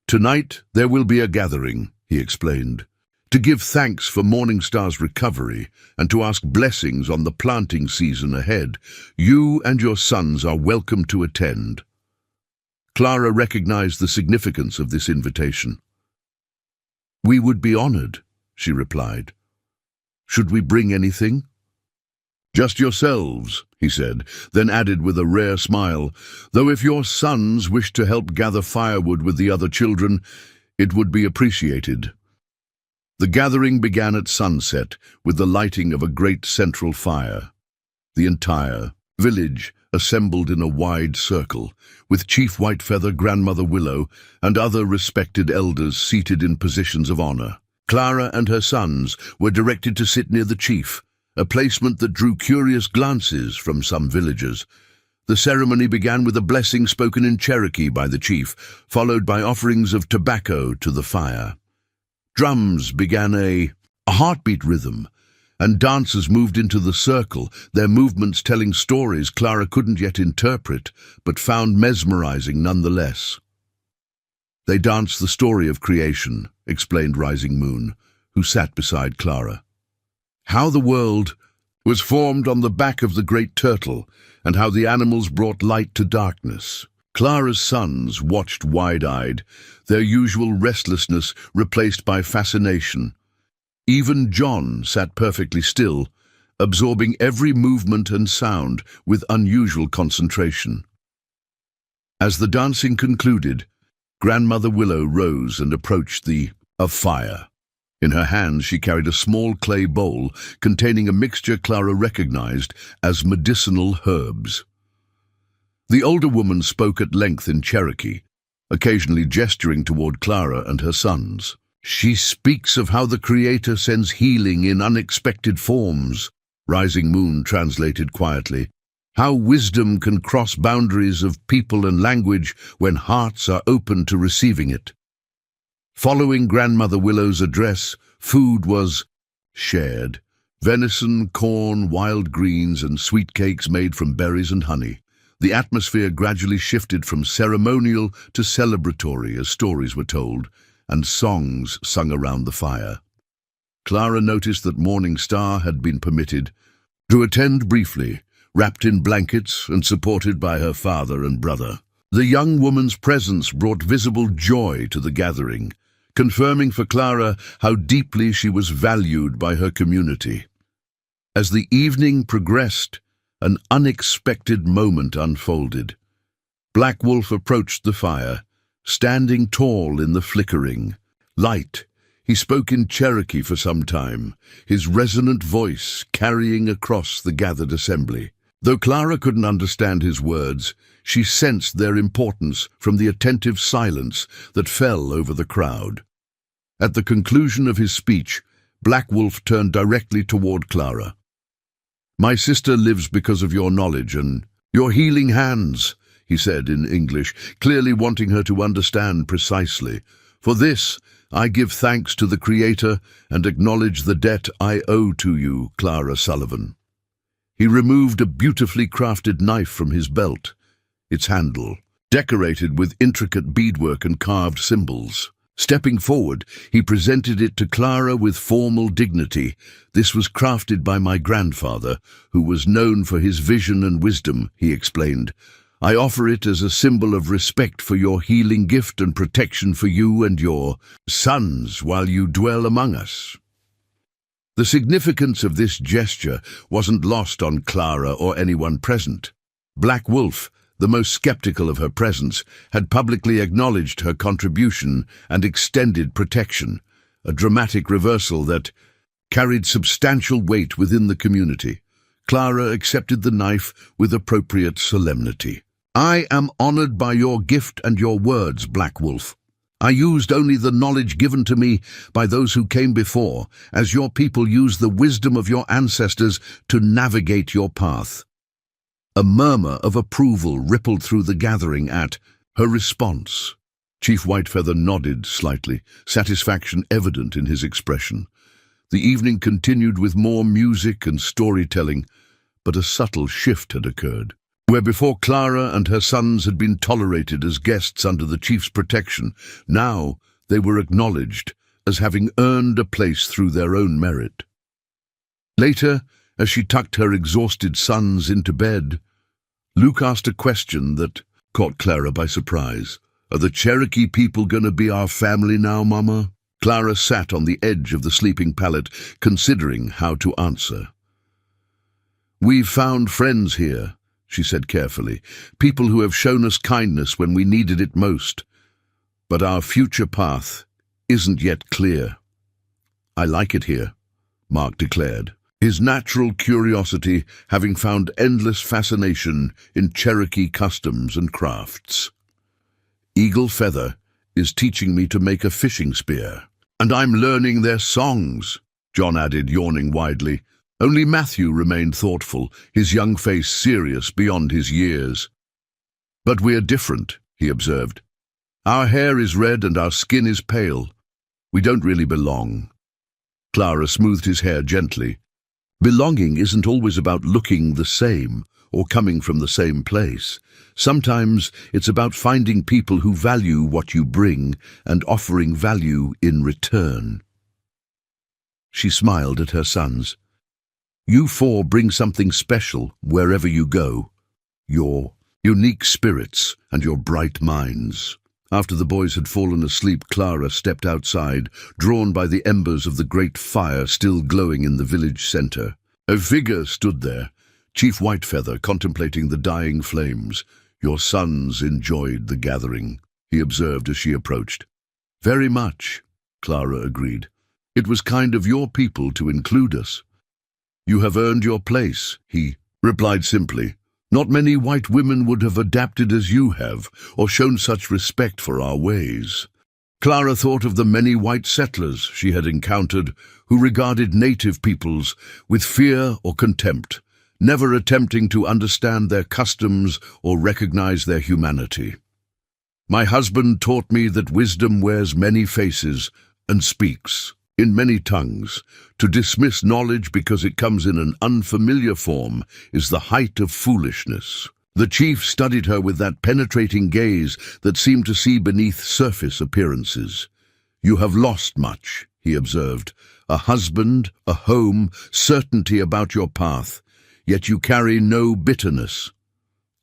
"Tonight there will be a gathering," he explained, "to give thanks for Morningstar's recovery and to ask blessings on the planting season ahead. You and your sons are welcome to attend." Clara recognized the significance of this invitation. "We would be honored," she replied. "Should we bring anything?" "Just yourselves," he said, then added with a rare smile, "though if your sons wish to help gather firewood with the other children, it would be appreciated." The gathering began at sunset with the lighting of a great central fire. The entire village assembled in a wide circle, with Chief Whitefeather, Grandmother Willow, and other respected elders seated in positions of honor. Clara and her sons were directed to sit near the chief, a placement that drew curious glances from some villagers. The ceremony began with a blessing spoken in Cherokee by the chief, followed by offerings of tobacco to the fire. Drums began a heartbeat rhythm, and dancers moved into the circle, their movements telling stories Clara couldn't yet interpret, but found mesmerizing nonetheless. "They danced the story of creation," explained Rising Moon, who sat beside Clara. "How the world was formed on the back of the great turtle, and how the animals brought light to darkness." Clara's sons watched wide-eyed, their usual restlessness replaced by fascination. Even John sat perfectly still, absorbing every movement and sound with unusual concentration. As the dancing concluded, Grandmother Willow rose and approached the fire. In her hands she carried a small clay bowl containing a mixture Clara recognized as medicinal herbs. The older woman spoke at length in Cherokee, occasionally gesturing toward Clara and her sons. "She speaks of how the Creator sends healing in unexpected forms," Rising Moon translated quietly. "How wisdom can cross boundaries of people and language when hearts are open to receiving it." Following Grandmother Willow's address, food was shared. Venison, corn, wild greens, and sweet cakes made from berries and honey. The atmosphere gradually shifted from ceremonial to celebratory as stories were told and songs sung around the fire. Clara noticed that Morning Star had been permitted to attend briefly, wrapped in blankets and supported by her father and brother. The young woman's presence brought visible joy to the gathering, confirming for Clara how deeply she was valued by her community. As the evening progressed, an unexpected moment unfolded. Black Wolf approached the fire, standing tall in the flickering light. He spoke in Cherokee for some time, his resonant voice carrying across the gathered assembly. Though Clara couldn't understand his words, she sensed their importance from the attentive silence that fell over the crowd. At the conclusion of his speech, Black Wolf turned directly toward Clara. "My sister lives because of your knowledge and your healing hands," he said in English, clearly wanting her to understand precisely. "For this, I give thanks to the Creator and acknowledge the debt I owe to you, Clara Sullivan." He removed a beautifully crafted knife from his belt, its handle decorated with intricate beadwork and carved symbols. Stepping forward, he presented it to Clara with formal dignity. "This was crafted by my grandfather, who was known for his vision and wisdom," he explained. "I offer it as a symbol of respect for your healing gift and protection for you and your sons while you dwell among us." The significance of this gesture wasn't lost on Clara or anyone present. Black Wolf, the most skeptical of her presence, had publicly acknowledged her contribution and extended protection, a dramatic reversal that carried substantial weight within the community. Clara accepted the knife with appropriate solemnity. "I am honored by your gift and your words, Black Wolf. I used only the knowledge given to me by those who came before, as your people used the wisdom of your ancestors to navigate your path." A murmur of approval rippled through the gathering at her response. Chief Whitefeather nodded slightly, satisfaction evident in his expression. The evening continued with more music and storytelling, but a subtle shift had occurred. Where before Clara and her sons had been tolerated as guests under the chief's protection, now they were acknowledged as having earned a place through their own merit. Later, as she tucked her exhausted sons into bed, Luke asked a question that caught Clara by surprise. "Are the Cherokee people going to be our family now, Mama?" Clara sat on the edge of the sleeping pallet, considering how to answer. "We've found friends here," she said carefully, "people who have shown us kindness when we needed it most. But our future path isn't yet clear." "I like it here," Mark declared, his natural curiosity having found endless fascination in Cherokee customs and crafts. "Eagle Feather is teaching me to make a fishing spear, and I'm learning their songs," John added, yawning widely. Only Matthew remained thoughtful, his young face serious beyond his years. "But we're different," he observed. "Our hair is red and our skin is pale. We don't really belong." Clara smoothed his hair gently. "Belonging isn't always about looking the same or coming from the same place. Sometimes it's about finding people who value what you bring and offering value in return." She smiled at her sons. "You four bring something special wherever you go. Your unique spirits and your bright minds." After the boys had fallen asleep, Clara stepped outside, drawn by the embers of the great fire still glowing in the village center. A figure stood there, Chief Whitefeather, contemplating the dying flames. "Your sons enjoyed the gathering," he observed as she approached. "Very much," Clara agreed. "It was kind of your people to include us." "You have earned your place," he replied simply. "Not many white women would have adapted as you have, or shown such respect for our ways." Clara thought of the many white settlers she had encountered who regarded native peoples with fear or contempt, never attempting to understand their customs or recognize their humanity. "My husband taught me that wisdom wears many faces and speaks in many tongues. To dismiss knowledge because it comes in an unfamiliar form is the height of foolishness." The chief studied her with that penetrating gaze that seemed to see beneath surface appearances. "You have lost much," he observed. "A husband, a home, certainty about your path. Yet you carry no bitterness."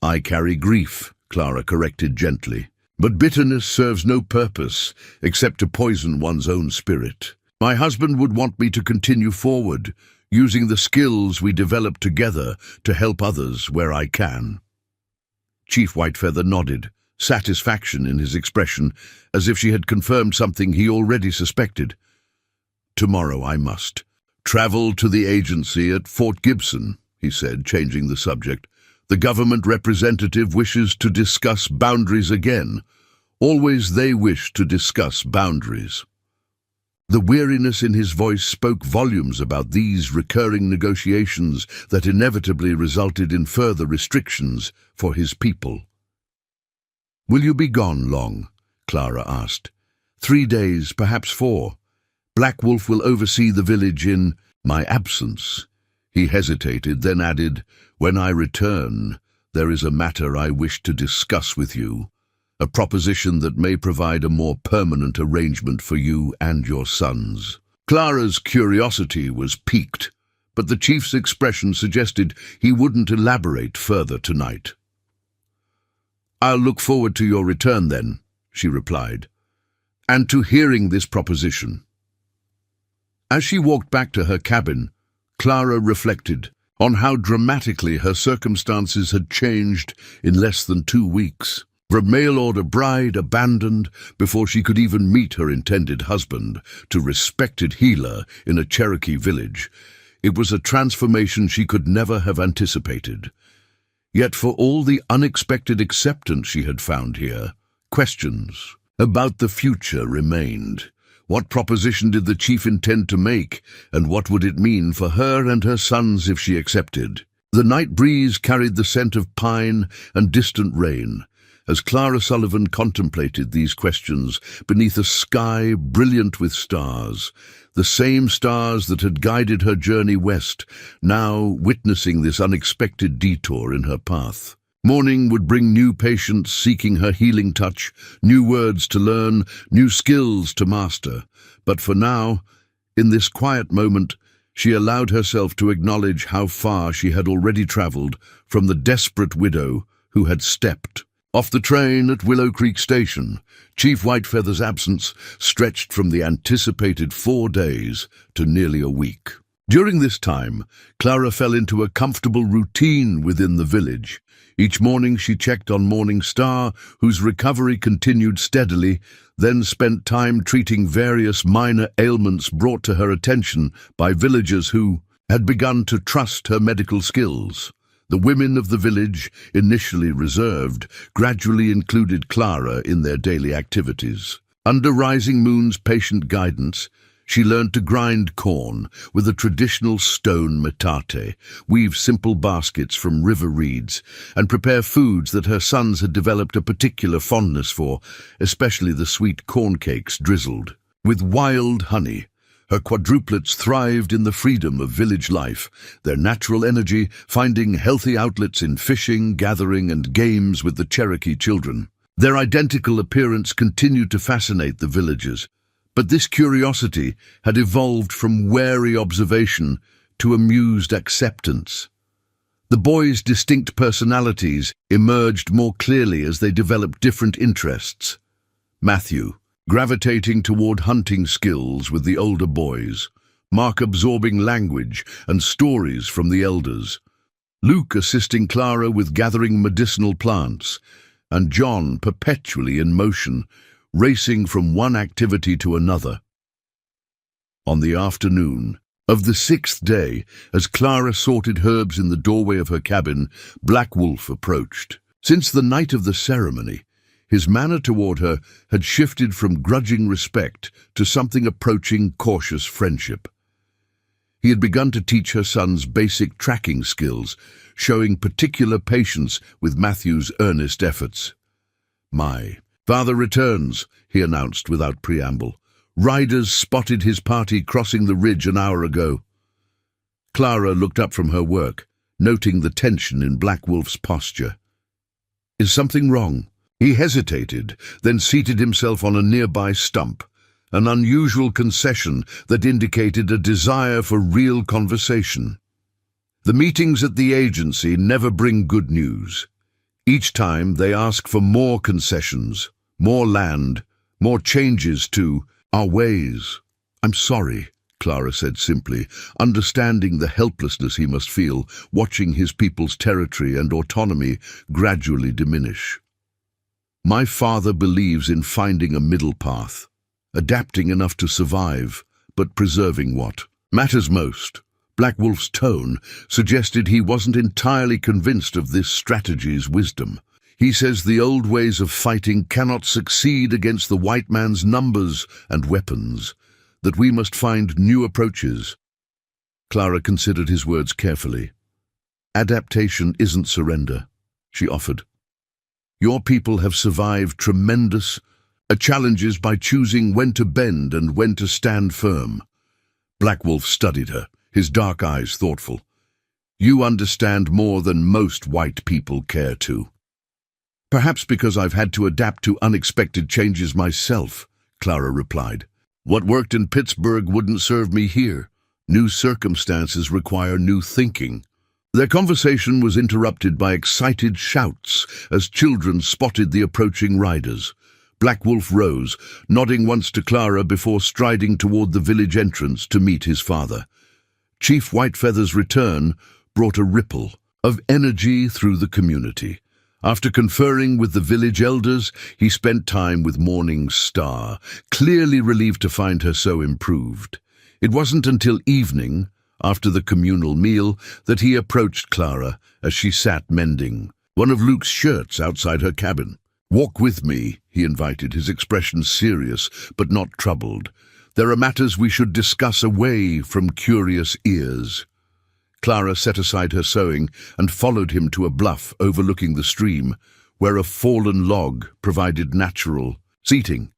"I carry grief," Clara corrected gently. "But bitterness serves no purpose except to poison one's own spirit. My husband would want me to continue forward, using the skills we developed together to help others where I can." Chief Whitefeather nodded, satisfaction in his expression, as if she had confirmed something he already suspected. "Tomorrow I must travel to the agency at Fort Gibson," he said, changing the subject. "The government representative wishes to discuss boundaries again. Always they wish to discuss boundaries." The weariness in his voice spoke volumes about these recurring negotiations that inevitably resulted in further restrictions for his people. "Will you be gone long?" Clara asked. 3 days, perhaps 4. Black Wolf will oversee the village in my absence." He hesitated, then added, "When I return, there is a matter I wish to discuss with you. A proposition that may provide a more permanent arrangement for you and your sons." Clara's curiosity was piqued, but the chief's expression suggested he wouldn't elaborate further tonight. "I'll look forward to your return then," she replied, "and to hearing this proposition." As she walked back to her cabin, Clara reflected on how dramatically her circumstances had changed in less than 2 weeks. From mail-order bride abandoned before she could even meet her intended husband to respected healer in a Cherokee village, it was a transformation she could never have anticipated. Yet for all the unexpected acceptance she had found here, questions about the future remained. What proposition did the chief intend to make, and what would it mean for her and her sons if she accepted? The night breeze carried the scent of pine and distant rain. As Clara Sullivan contemplated these questions beneath a sky brilliant with stars, the same stars that had guided her journey west, now witnessing this unexpected detour in her path. Morning would bring new patients seeking her healing touch, new words to learn, new skills to master. But for now, in this quiet moment, she allowed herself to acknowledge how far she had already traveled from the desperate widow who had stepped off the train at Willow Creek Station. Chief Whitefeather's absence stretched from the anticipated 4 days to nearly a week. During this time, Clara fell into a comfortable routine within the village. Each morning she checked on Morning Star, whose recovery continued steadily, then spent time treating various minor ailments brought to her attention by villagers who had begun to trust her medical skills. The women of the village, initially reserved, gradually included Clara in their daily activities. Under Rising Moon's patient guidance, she learned to grind corn with a traditional stone metate, weave simple baskets from river reeds, and prepare foods that her sons had developed a particular fondness for, especially the sweet corn cakes drizzled with wild honey. Her quadruplets thrived in the freedom of village life, their natural energy finding healthy outlets in fishing, gathering, and games with the Cherokee children. Their identical appearance continued to fascinate the villagers, but this curiosity had evolved from wary observation to amused acceptance. The boys' distinct personalities emerged more clearly as they developed different interests. Matthew, gravitating toward hunting skills with the older boys, Mark absorbing language and stories from the elders, Luke assisting Clara with gathering medicinal plants, and John perpetually in motion, racing from one activity to another. On the afternoon of the 6th day, as Clara sorted herbs in the doorway of her cabin, Black Wolf approached. Since the night of the ceremony, his manner toward her had shifted from grudging respect to something approaching cautious friendship. He had begun to teach her sons basic tracking skills, showing particular patience with Matthew's earnest efforts. "My father returns," he announced without preamble. "Riders spotted his party crossing the ridge an hour ago." Clara looked up from her work, noting the tension in Black Wolf's posture. Is something wrong? He hesitated, then seated himself on a nearby stump, an unusual concession that indicated a desire for real conversation. The meetings at the agency never bring good news. Each time they ask for more concessions, more land, more changes to our ways. I'm sorry, Clara said simply, understanding the helplessness he must feel, watching his people's territory and autonomy gradually diminish. My father believes in finding a middle path, adapting enough to survive, but preserving what matters most. Black Wolf's tone suggested he wasn't entirely convinced of this strategy's wisdom. He says the old ways of fighting cannot succeed against the white man's numbers and weapons, that we must find new approaches. Clara considered his words carefully. Adaptation isn't surrender, she offered. Your people have survived tremendous challenges by choosing when to bend and when to stand firm. Black Wolf studied her, his dark eyes thoughtful. You understand more than most white people care to. Perhaps because I've had to adapt to unexpected changes myself, Clara replied. What worked in Pittsburgh wouldn't serve me here. New circumstances require new thinking. Their conversation was interrupted by excited shouts as children spotted the approaching riders. Black Wolf rose, nodding once to Clara before striding toward the village entrance to meet his father. Chief Whitefeather's return brought a ripple of energy through the community. After conferring with the village elders, he spent time with Morning Star, clearly relieved to find her so improved. It wasn't until evening, after the communal meal, that he approached Clara as she sat mending one of Luke's shirts outside her cabin. "Walk with me," he invited, his expression serious but not troubled. "There are matters we should discuss away from curious ears." Clara set aside her sewing and followed him to a bluff overlooking the stream, where a fallen log provided natural seating.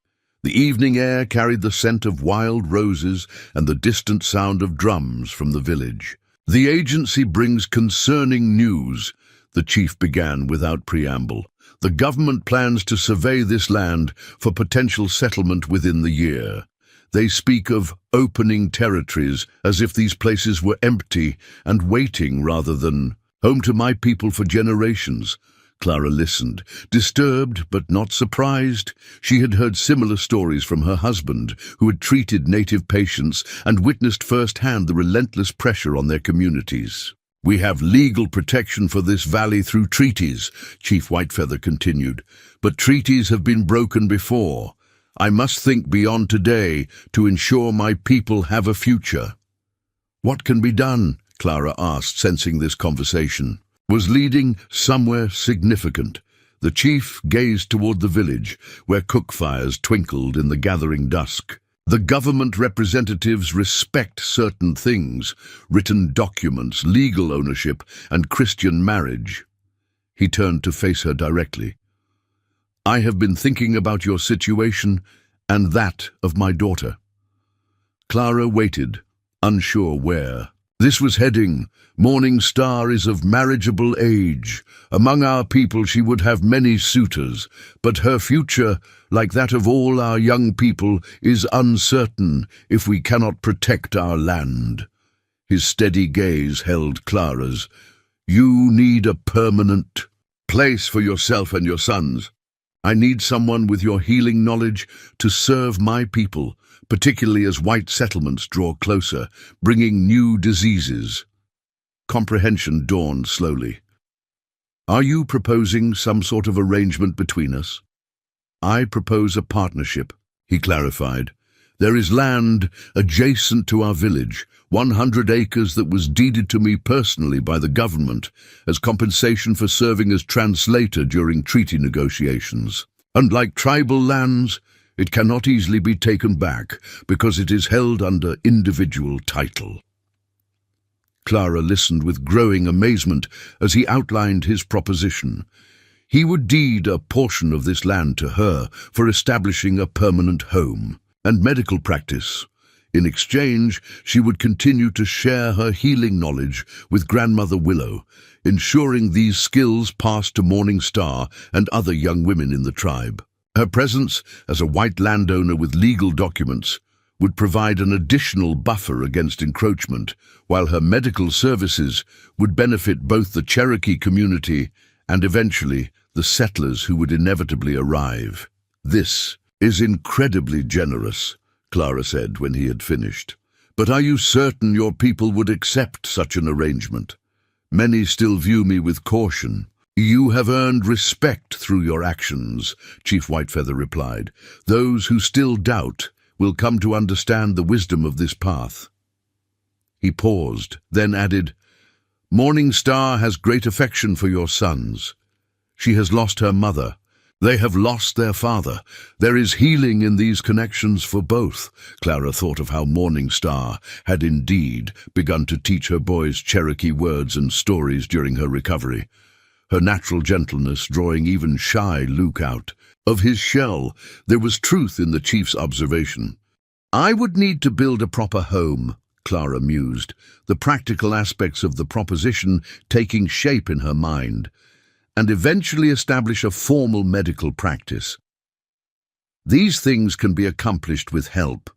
The evening air carried the scent of wild roses and the distant sound of drums from the village. "The agency brings concerning news," the chief began without preamble. "The government plans to survey this land for potential settlement within the year. They speak of opening territories as if these places were empty and waiting rather than home to my people for generations." Clara listened, disturbed but not surprised. She had heard similar stories from her husband, who had treated native patients and witnessed firsthand the relentless pressure on their communities. "We have legal protection for this valley through treaties," Chief Whitefeather continued, "but treaties have been broken before. I must think beyond today to ensure my people have a future." "What can be done?" Clara asked, sensing this conversation was leading somewhere significant. The chief gazed toward the village, where cook fires twinkled in the gathering dusk. "The government representatives respect certain things, written documents, legal ownership, and Christian marriage." He turned to face her directly. "I have been thinking about your situation and that of my daughter." Clara waited, unsure where this was heading. "Morning Star is of marriageable age. Among our people she would have many suitors, but her future, like that of all our young people, is uncertain if we cannot protect our land." His steady gaze held Clara's. "You need a permanent place for yourself and your sons. I need someone with your healing knowledge to serve my people, particularly as white settlements draw closer, bringing new diseases." Comprehension dawned slowly. "Are you proposing some sort of arrangement between us?" "I propose a partnership," he clarified. "There is land adjacent to our village, 100 acres that was deeded to me personally by the government as compensation for serving as translator during treaty negotiations. Unlike tribal lands, it cannot easily be taken back because it is held under individual title." Clara listened with growing amazement as he outlined his proposition. He would deed a portion of this land to her for establishing a permanent home and medical practice. In exchange, she would continue to share her healing knowledge with Grandmother Willow, ensuring these skills passed to Morning Star and other young women in the tribe. Her presence as a white landowner with legal documents would provide an additional buffer against encroachment, while her medical services would benefit both the Cherokee community and eventually the settlers who would inevitably arrive. "This is incredibly generous," Clara said when he had finished. "But are you certain your people would accept such an arrangement? Many still view me with caution." "You have earned respect through your actions," Chief Whitefeather replied. "Those who still doubt will come to understand the wisdom of this path." He paused, then added, "Morning Star has great affection for your sons. She has lost her mother. They have lost their father. There is healing in these connections for both." Clara thought of how Morning Star had indeed begun to teach her boys Cherokee words and stories during her recovery, her natural gentleness drawing even shy Luke out. Of his shell, there was truth in the chief's observation. "I would need to build a proper home," Clara mused, the practical aspects of the proposition taking shape in her mind, "and eventually establish a formal medical practice. These things can be accomplished with help.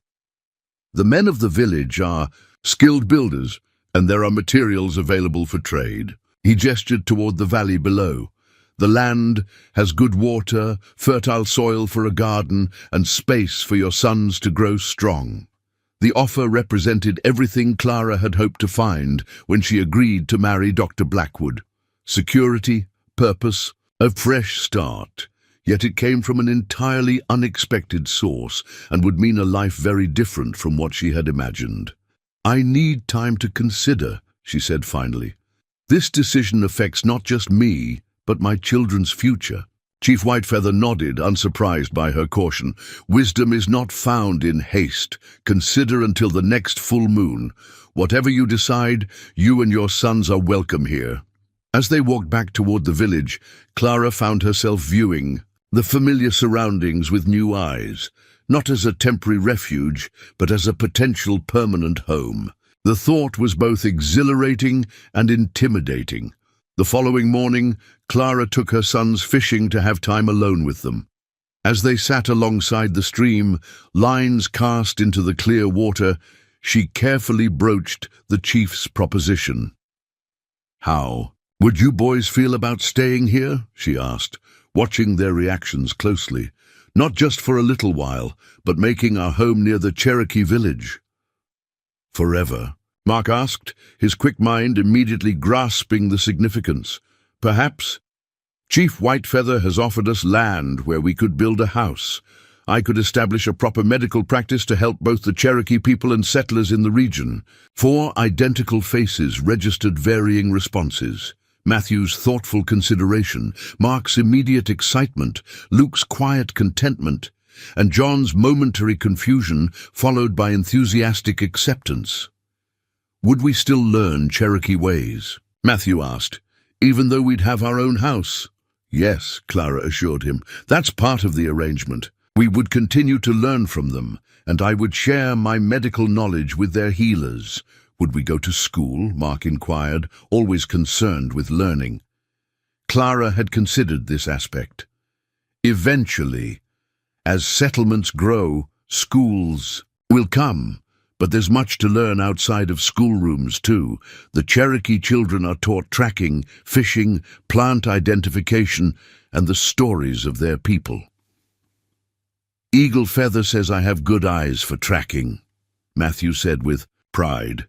The men of the village are skilled builders, and there are materials available for trade." He gestured toward the valley below. "The land has good water, fertile soil for a garden, and space for your sons to grow strong." The offer represented everything Clara had hoped to find when she agreed to marry Dr. Blackwood. Security, purpose, a fresh start. Yet it came from an entirely unexpected source and would mean a life very different from what she had imagined. "I need time to consider," she said finally. "This decision affects not just me, but my children's future." Chief Whitefeather nodded, unsurprised by her caution. "Wisdom is not found in haste. Consider until the next full moon. Whatever you decide, you and your sons are welcome here." As they walked back toward the village, Clara found herself viewing the familiar surroundings with new eyes, not as a temporary refuge, but as a potential permanent home. The thought was both exhilarating and intimidating. The following morning, Clara took her sons fishing to have time alone with them. As they sat alongside the stream, lines cast into the clear water, she carefully broached the chief's proposition. "How would you boys feel about staying here?" she asked, watching their reactions closely. "Not just for a little while, but making our home near the Cherokee village." "Forever?" Mark asked, his quick mind immediately grasping the significance. "Perhaps. Chief Whitefeather has offered us land where we could build a house. I could establish a proper medical practice to help both the Cherokee people and settlers in the region." 4 identical faces registered varying responses. Matthew's thoughtful consideration, Mark's immediate excitement, Luke's quiet contentment, and John's momentary confusion followed by enthusiastic acceptance. "Would we still learn Cherokee ways?" Matthew asked, "even though we'd have our own house?" "Yes," Clara assured him. "That's part of the arrangement. We would continue to learn from them, and I would share my medical knowledge with their healers." "Would we go to school?" Mark inquired, always concerned with learning. Clara had considered this aspect. "Eventually, as settlements grow, schools will come. But there's much to learn outside of schoolrooms, too. The Cherokee children are taught tracking, fishing, plant identification, and the stories of their people." "Eagle Feather says I have good eyes for tracking," Matthew said with pride.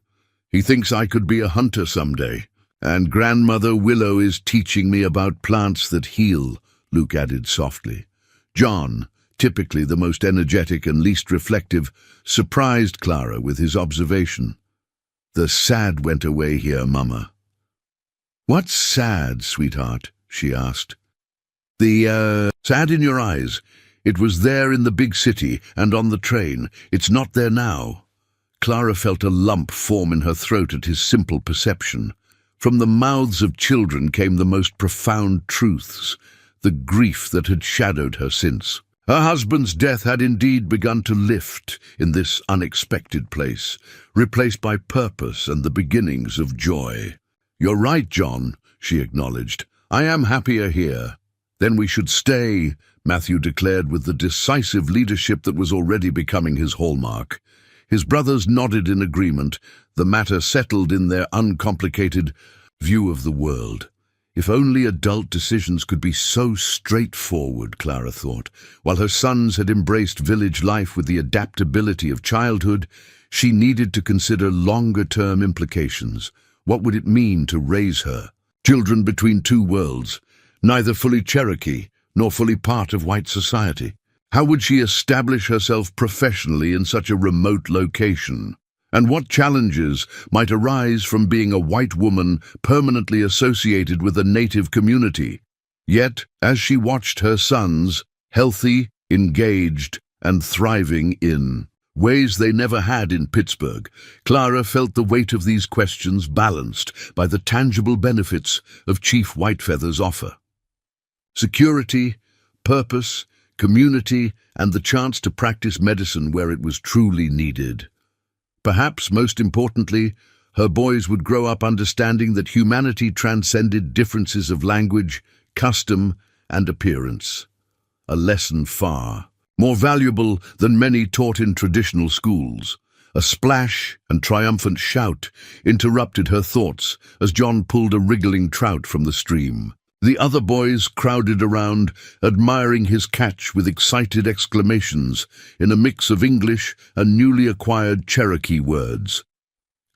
"He thinks I could be a hunter someday. And Grandmother Willow is teaching me about plants that heal," Luke added softly. John, typically the most energetic and least reflective, surprised Clara with his observation. "The sad went away here, Mama." "What's sad, sweetheart?" she asked. "The, sad in your eyes. It was there in the big city and on the train. It's not there now." Clara felt a lump form in her throat at his simple perception. From the mouths of children came the most profound truths, the grief that had shadowed her since. Her husband's death had indeed begun to lift in this unexpected place, replaced by purpose and the beginnings of joy. "You're right, John. she acknowledged. "I am happier here." "Then we should stay," Matthew declared with the decisive leadership that was already becoming his hallmark. His brothers nodded in agreement, the matter settled in their uncomplicated view of the world. If only adult decisions could be so straightforward, Clara thought. While her sons had embraced village life with the adaptability of childhood, she needed to consider longer-term implications. What would it mean to raise her children between two worlds, neither fully Cherokee nor fully part of white society? How would she establish herself professionally in such a remote location? And what challenges might arise from being a white woman permanently associated with a native community? Yet, as she watched her sons, healthy, engaged, and thriving in ways they never had in Pittsburgh, Clara felt the weight of these questions balanced by the tangible benefits of Chief Whitefeather's offer. Security, purpose, community, and the chance to practice medicine where it was truly needed. Perhaps most importantly, her boys would grow up understanding that humanity transcended differences of language, custom, and appearance. A lesson far more valuable than many taught in traditional schools. A splash and triumphant shout interrupted her thoughts as John pulled a wriggling trout from the stream. The other boys crowded around, admiring his catch with excited exclamations in a mix of English and newly acquired Cherokee words.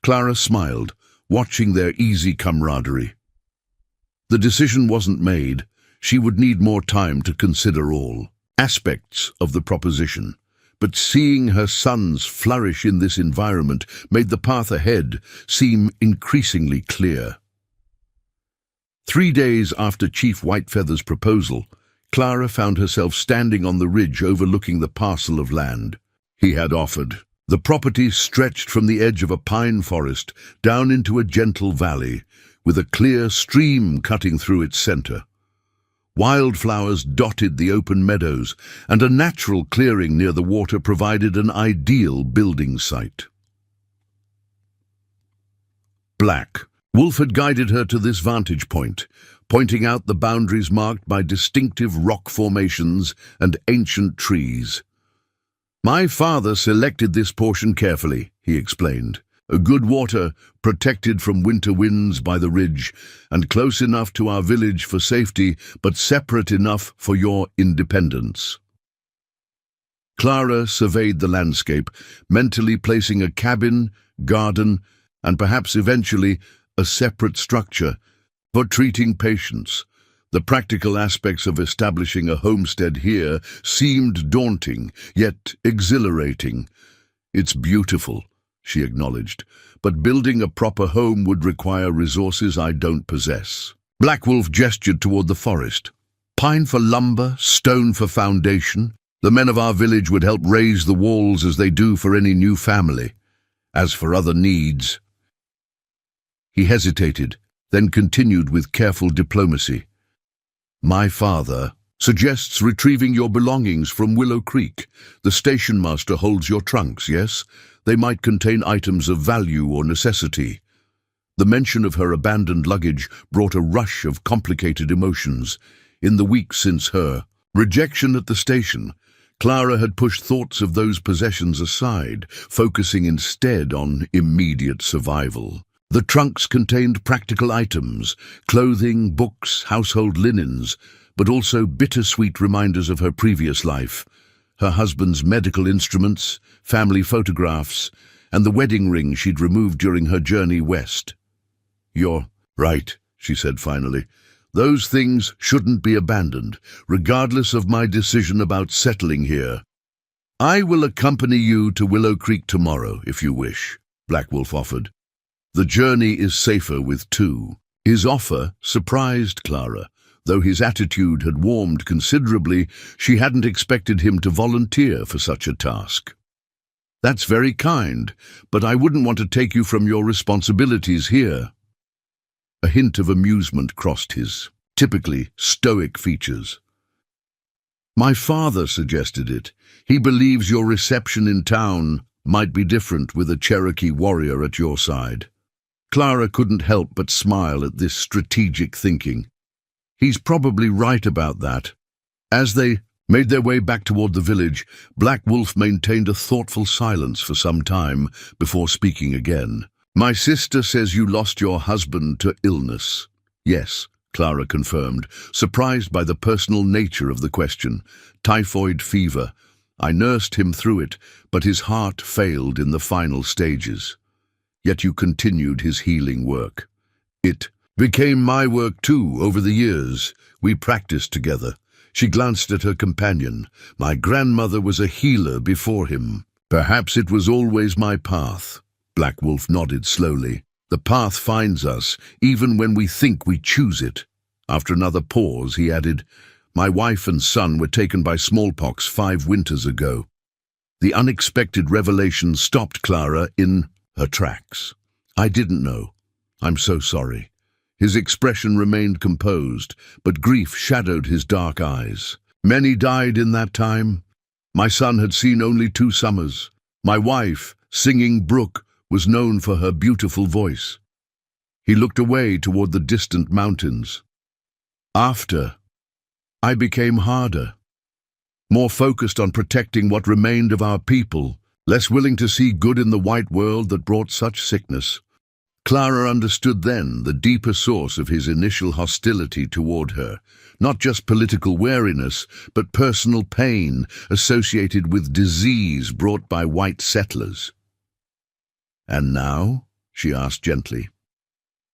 Clara smiled, watching their easy camaraderie. The decision wasn't made. She would need more time to consider all aspects of the proposition. But seeing her sons flourish in this environment made the path ahead seem increasingly clear. 3 days after Chief Whitefeather's proposal, Clara found herself standing on the ridge overlooking the parcel of land he had offered. The property stretched from the edge of a pine forest down into a gentle valley, with a clear stream cutting through its center. Wildflowers dotted the open meadows, and a natural clearing near the water provided an ideal building site. Black Wolf had guided her to this vantage point, pointing out the boundaries marked by distinctive rock formations and ancient trees. "My father selected this portion carefully," he explained. "A good water, protected from winter winds by the ridge, and close enough to our village for safety, but separate enough for your independence." Clara surveyed the landscape, mentally placing a cabin, garden, and perhaps eventually a separate structure for treating patients. The practical aspects of establishing a homestead here seemed daunting, yet exhilarating. "It's beautiful," she acknowledged, "but building a proper home would require resources I don't possess." Black Wolf gestured toward the forest. "Pine for lumber, stone for foundation. The men of our village would help raise the walls as they do for any new family. As for other needs—" He hesitated, then continued with careful diplomacy. "My father suggests retrieving your belongings from Willow Creek. The station master holds your trunks, yes? They might contain items of value or necessity." The mention of her abandoned luggage brought a rush of complicated emotions. In the weeks since her rejection at the station, Clara had pushed thoughts of those possessions aside, focusing instead on immediate survival. The trunks contained practical items, clothing, books, household linens, but also bittersweet reminders of her previous life. Her husband's medical instruments, family photographs, and the wedding ring she'd removed during her journey west. "You're right," she said finally. "Those things shouldn't be abandoned, regardless of my decision about settling here. I will accompany you to Willow Creek tomorrow, if you wish," Black Wolf offered. "The journey is safer with two." His offer surprised Clara. Though his attitude had warmed considerably, she hadn't expected him to volunteer for such a task. "That's very kind, but I wouldn't want to take you from your responsibilities here." A hint of amusement crossed his typically stoic features. "My father suggested it. He believes your reception in town might be different with a Cherokee warrior at your side." Clara couldn't help but smile at this strategic thinking. He's probably right about that. As they made their way back toward the village, Black Wolf maintained a thoughtful silence for some time before speaking again. "My sister says you lost your husband to illness." "Yes," Clara confirmed, surprised by the personal nature of the question. "Typhoid fever. I nursed him through it, but his heart failed in the final stages. Yet you continued his healing work." "It became my work too over the years. We practiced together." She glanced at her companion. "My grandmother was a healer before him. Perhaps it was always my path." Black Wolf nodded slowly. "The path finds us, even when we think we choose it." After another pause, he added, "My wife and son were taken by smallpox 5 winters ago." The unexpected revelation stopped Clara in her tracks. "I didn't know. I'm so sorry." His expression remained composed, but grief shadowed his dark eyes. "Many died in that time. My son had seen only 2 summers. My wife, Singing Brook, was known for her beautiful voice." He looked away toward the distant mountains. "After, I became harder, more focused on protecting what remained of our people, less willing to see good in the white world that brought such sickness." Clara understood then the deeper source of his initial hostility toward her, not just political wariness, but personal pain associated with disease brought by white settlers. "And now?" she asked gently.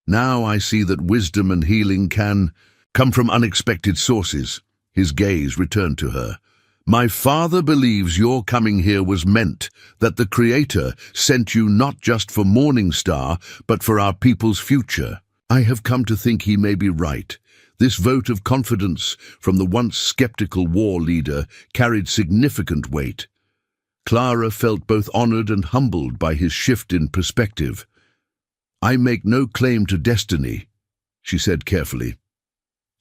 "Now I see that wisdom and healing can come from unexpected sources." His gaze returned to her. "My father believes your coming here was meant, that the Creator sent you not just for Morning Star, but for our people's future. I have come to think he may be right." This vote of confidence from the once skeptical war leader carried significant weight. Clara felt both honored and humbled by his shift in perspective. "I make no claim to destiny," she said carefully.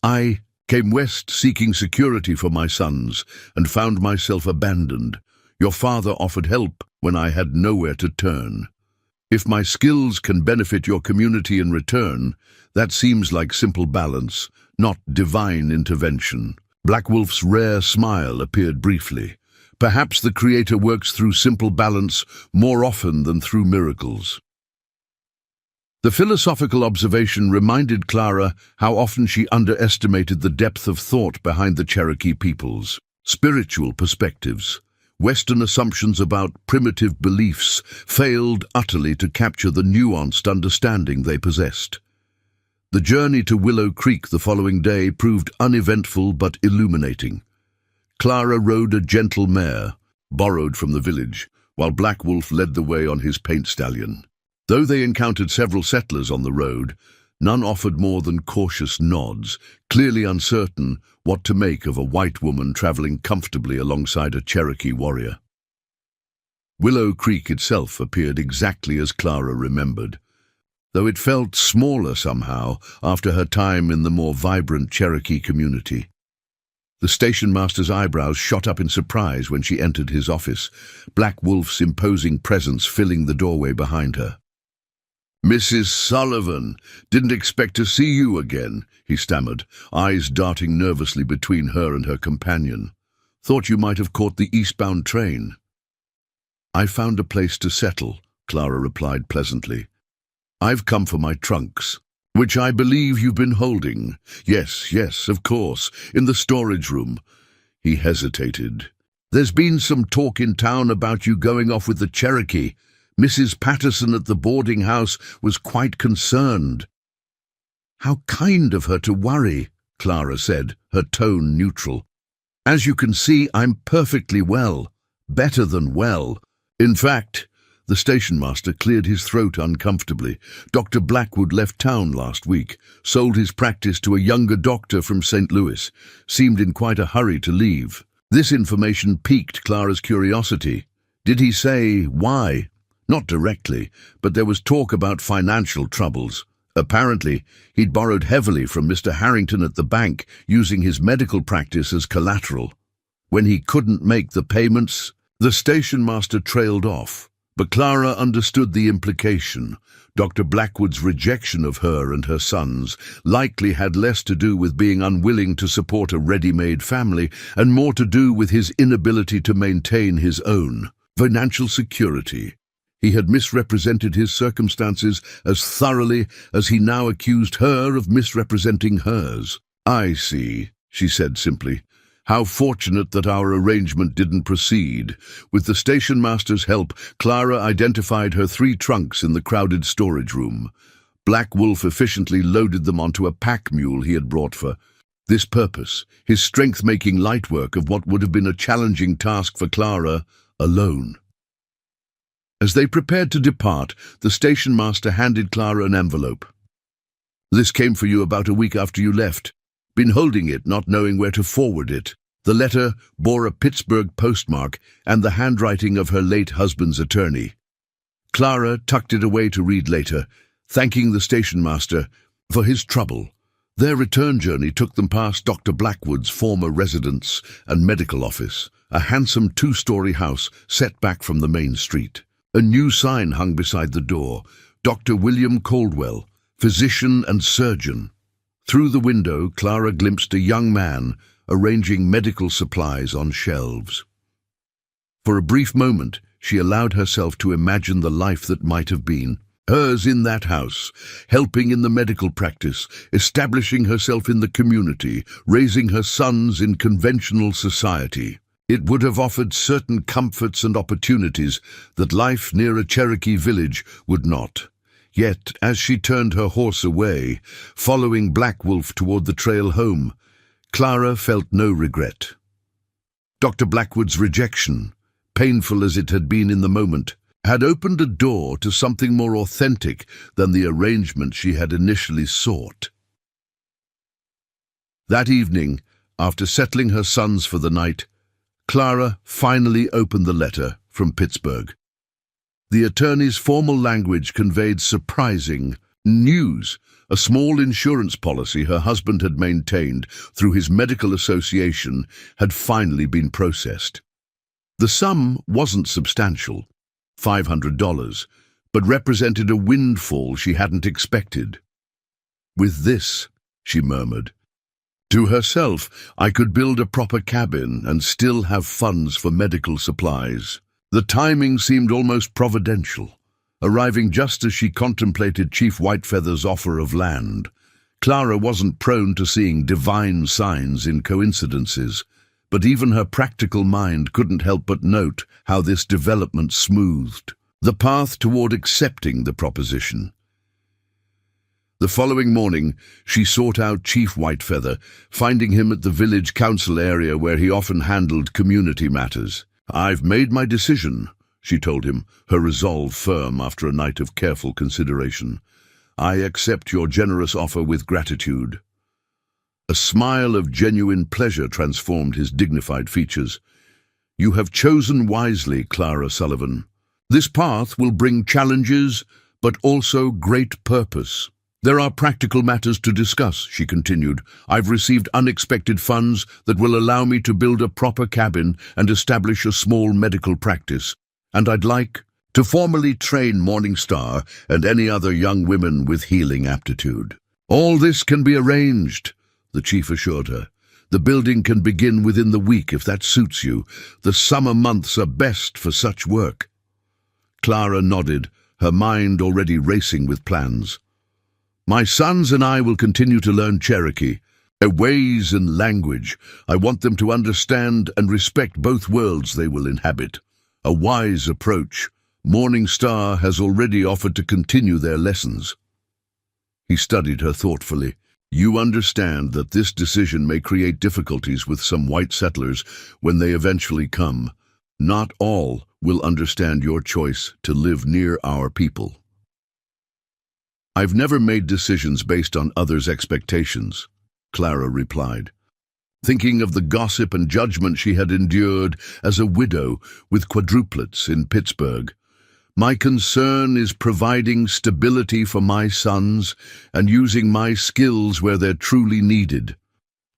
"I came west seeking security for my sons and found myself abandoned. Your father offered help when I had nowhere to turn. If my skills can benefit your community in return, that seems like simple balance, not divine intervention." Black Wolf's rare smile appeared briefly. Perhaps the Creator works through simple balance more often than through miracles. The philosophical observation reminded Clara how often she underestimated the depth of thought behind the Cherokee peoples. Spiritual perspectives, Western assumptions about primitive beliefs failed utterly to capture the nuanced understanding they possessed. The journey to Willow Creek the following day proved uneventful but illuminating. Clara rode a gentle mare, borrowed from the village, while Black Wolf led the way on his paint stallion. Though they encountered several settlers on the road, none offered more than cautious nods, clearly uncertain what to make of a white woman traveling comfortably alongside a Cherokee warrior. Willow Creek itself appeared exactly as Clara remembered, though it felt smaller somehow after her time in the more vibrant Cherokee community. The station master's eyebrows shot up in surprise when she entered his office, Black Wolf's imposing presence filling the doorway behind her. "Mrs. Sullivan, didn't expect to see you again," he stammered, eyes darting nervously between her and her companion. "Thought you might have caught the eastbound train." "I found a place to settle," Clara replied pleasantly. "I've come for my trunks." "Which I believe you've been holding." Yes, of course, in the storage room." He hesitated. "There's been some talk in town about you going off with the Cherokee. Mrs. Patterson at the boarding house was quite concerned." "How kind of her to worry," Clara said, her tone neutral. "As you can see, I'm perfectly well. Better than well. In fact," the station master cleared his throat uncomfortably, "Dr. Blackwood left town last week, sold his practice to a younger doctor from St. Louis, seemed in quite a hurry to leave." This information piqued Clara's curiosity. "Did he say why?" "Not directly, but there was talk about financial troubles. Apparently, he'd borrowed heavily from Mr. Harrington at the bank, using his medical practice as collateral. When he couldn't make the payments..." The station master trailed off, But Clara understood the implication. Dr. Blackwood's rejection of her and her sons likely had less to do with being unwilling to support a ready-made family and more to do with his inability to maintain his own financial security. He had misrepresented his circumstances as thoroughly as he now accused her of misrepresenting hers. "I see," she said simply. "How fortunate that our arrangement didn't proceed." With the station master's help, Clara identified her 3 trunks in the crowded storage room. Black Wolf efficiently loaded them onto a pack mule he had brought for this purpose, his strength making light work of what would have been a challenging task for Clara alone. As they prepared to depart, the station master handed Clara an envelope. "This came for you about a week after you left. Been holding it, not knowing where to forward it." The letter bore a Pittsburgh postmark and the handwriting of her late husband's attorney. Clara tucked it away to read later, thanking the station master for his trouble. Their return journey took them past Dr. Blackwood's former residence and medical office, a handsome 2-story house set back from the main street. A new sign hung beside the door, Dr. William Caldwell, physician and surgeon. Through the window, Clara glimpsed a young man arranging medical supplies on shelves. For a brief moment, she allowed herself to imagine the life that might have been hers in that house, helping in the medical practice, establishing herself in the community, raising her sons in conventional society. It would have offered certain comforts and opportunities that life near a Cherokee village would not. Yet, as she turned her horse away, following Black Wolf toward the trail home, Clara felt no regret. Dr. Blackwood's rejection, painful as it had been in the moment, had opened a door to something more authentic than the arrangement she had initially sought. That evening, after settling her sons for the night, Clara finally opened the letter from Pittsburgh. The attorney's formal language conveyed surprising news. A small insurance policy her husband had maintained through his medical association had finally been processed. The sum wasn't substantial, $500, but represented a windfall she hadn't expected. "With this," she murmured, to herself, "I could build a proper cabin and still have funds for medical supplies." The timing seemed almost providential, arriving just as she contemplated Chief Whitefeather's offer of land. Clara wasn't prone to seeing divine signs in coincidences, but even her practical mind couldn't help but note how this development smoothed the path toward accepting the proposition. The following morning, she sought out Chief Whitefeather, finding him at the village council area where he often handled community matters. "I've made my decision," she told him, her resolve firm after a night of careful consideration. "I accept your generous offer with gratitude." A smile of genuine pleasure transformed his dignified features. "You have chosen wisely, Clara Sullivan. This path will bring challenges, but also great purpose. There are practical matters to discuss," she continued. "I've received unexpected funds that will allow me to build a proper cabin and establish a small medical practice. And I'd like to formally train Morning Star and any other young women with healing aptitude." "All this can be arranged," the chief assured her. "The building can begin within the week if that suits you. The summer months are best for such work." Clara nodded, her mind already racing with plans. "My sons and I will continue to learn Cherokee, their ways and language. I want them to understand and respect both worlds they will inhabit. A wise approach. Morning Star has already offered to continue their lessons." He studied her thoughtfully. "You understand that this decision may create difficulties with some white settlers when they eventually come. Not all will understand your choice to live near our people." "I've never made decisions based on others' expectations," Clara replied, thinking of the gossip and judgment she had endured as a widow with Quadruplets in Pittsburgh. "My concern is providing stability for my sons and using my skills where they're truly needed."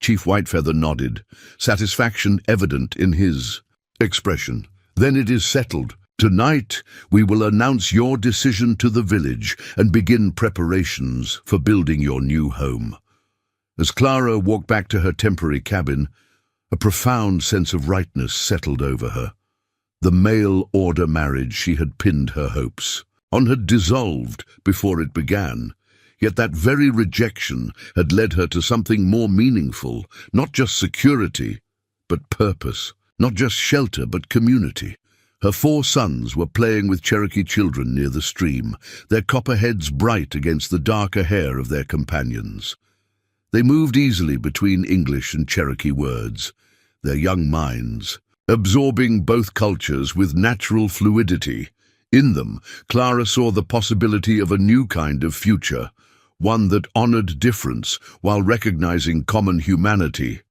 Chief Whitefeather nodded, satisfaction evident in his expression. "Then it is settled. Tonight, we will announce your decision to the village and begin preparations for building your new home." As Clara walked back to her temporary cabin, a profound sense of rightness settled over her. The mail-order marriage she had pinned her hopes on had dissolved before it began, yet that very rejection had led her to something more meaningful, not just security, but purpose, not just shelter, but community. Her 4 sons were playing with Cherokee children near the stream, their copper heads bright against the darker hair of their companions. They moved easily between English and Cherokee words, their young minds absorbing both cultures with natural fluidity. In them, Clara saw the possibility of a new kind of future, one that honored difference while recognizing common humanity.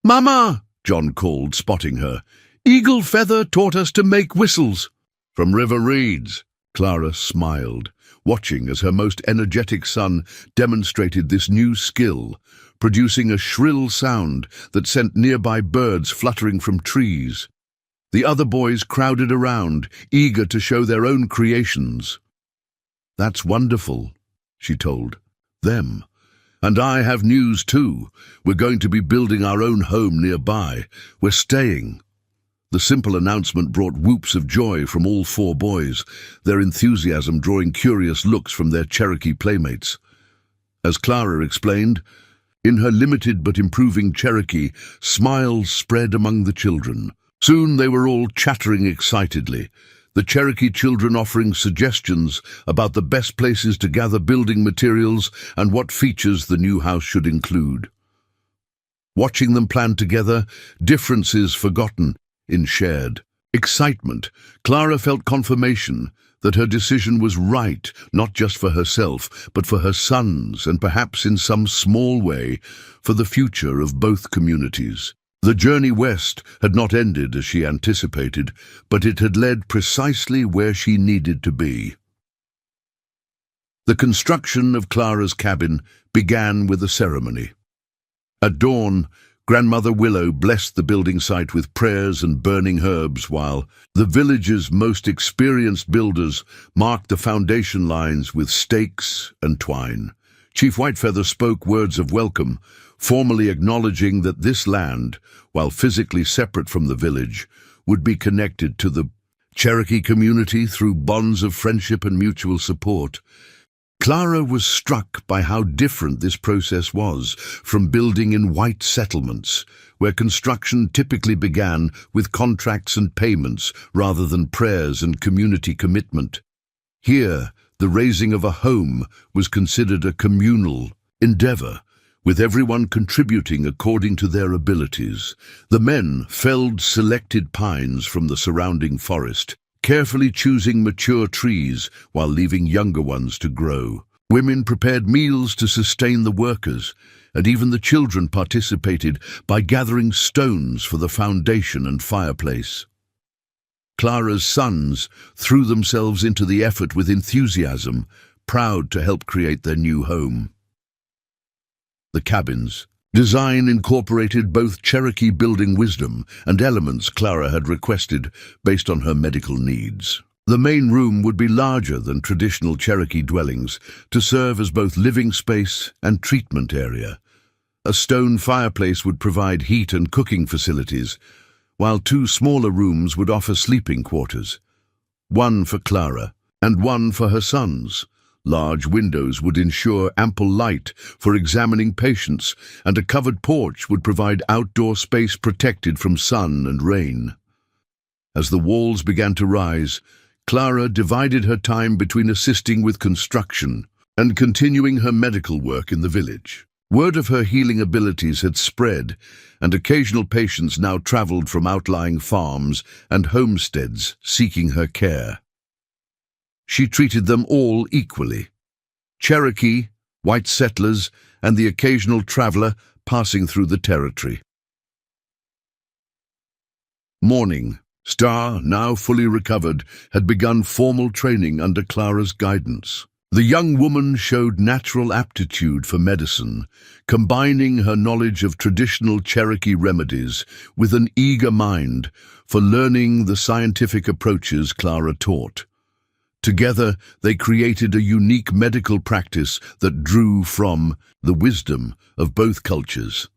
"Mama!" John called, spotting her. "Eagle Feather taught us to make whistles." "From River Reeds," Clara smiled, watching as her most energetic son demonstrated this new skill, producing a shrill sound that sent nearby birds fluttering from trees. The other boys crowded around, eager to show their own creations. "That's wonderful," she told them. "And I have news too. We're going to be building our own home nearby. We're staying." The simple announcement brought whoops of joy from all 4 boys, their enthusiasm drawing curious looks from their Cherokee playmates. As Clara explained, in her limited but improving Cherokee, smiles spread among the children. Soon they were all chattering excitedly, the Cherokee children offering suggestions about the best places to gather building materials and what features the new house should include. Watching them plan together, differences forgotten in shared excitement, Clara felt confirmation that her decision was right, not just for herself, but for her sons and perhaps in some small way for the future of both communities. The journey west had not ended as she anticipated, but it had led precisely where she needed to be. The construction of Clara's cabin began with a ceremony. At dawn, Grandmother Willow blessed the building site with prayers and burning herbs, while the village's most experienced builders marked the foundation lines with stakes and twine. Chief Whitefeather spoke words of welcome, formally acknowledging that this land, while physically separate from the village, would be connected to the Cherokee community through bonds of friendship and mutual support. Clara was struck by how different this process was from building in white settlements, where construction typically began with contracts and payments rather than prayers and community commitment. Here, the raising of a home was considered a communal endeavor, with everyone contributing according to their abilities. The men felled selected pines from the surrounding forest, carefully choosing mature trees while leaving younger ones to grow. Women prepared meals to sustain the workers, and even the children participated by gathering stones for the foundation and fireplace. Clara's sons threw themselves into the effort with enthusiasm, proud to help create their new home. The cabin's design incorporated both Cherokee building wisdom and elements Clara had requested based on her medical needs. The main room would be larger than traditional Cherokee dwellings to serve as both living space and treatment area. A stone fireplace would provide heat and cooking facilities, while 2 smaller rooms would offer sleeping quarters, one for Clara and one for her sons. Large windows would ensure ample light for examining patients, and a covered porch would provide outdoor space protected from sun and rain. As the walls began to rise, Clara divided her time between assisting with construction and continuing her medical work in the village. Word of her healing abilities had spread, and occasional patients now traveled from outlying farms and homesteads seeking her care. She treated them all equally: Cherokee, white settlers, and the occasional traveler passing through the territory. Morning. Star, now fully recovered, had begun formal training under Clara's guidance. The young woman showed natural aptitude for medicine, combining her knowledge of traditional Cherokee remedies with an eager mind for learning the scientific approaches Clara taught. Together, they created a unique medical practice that drew from the wisdom of both cultures.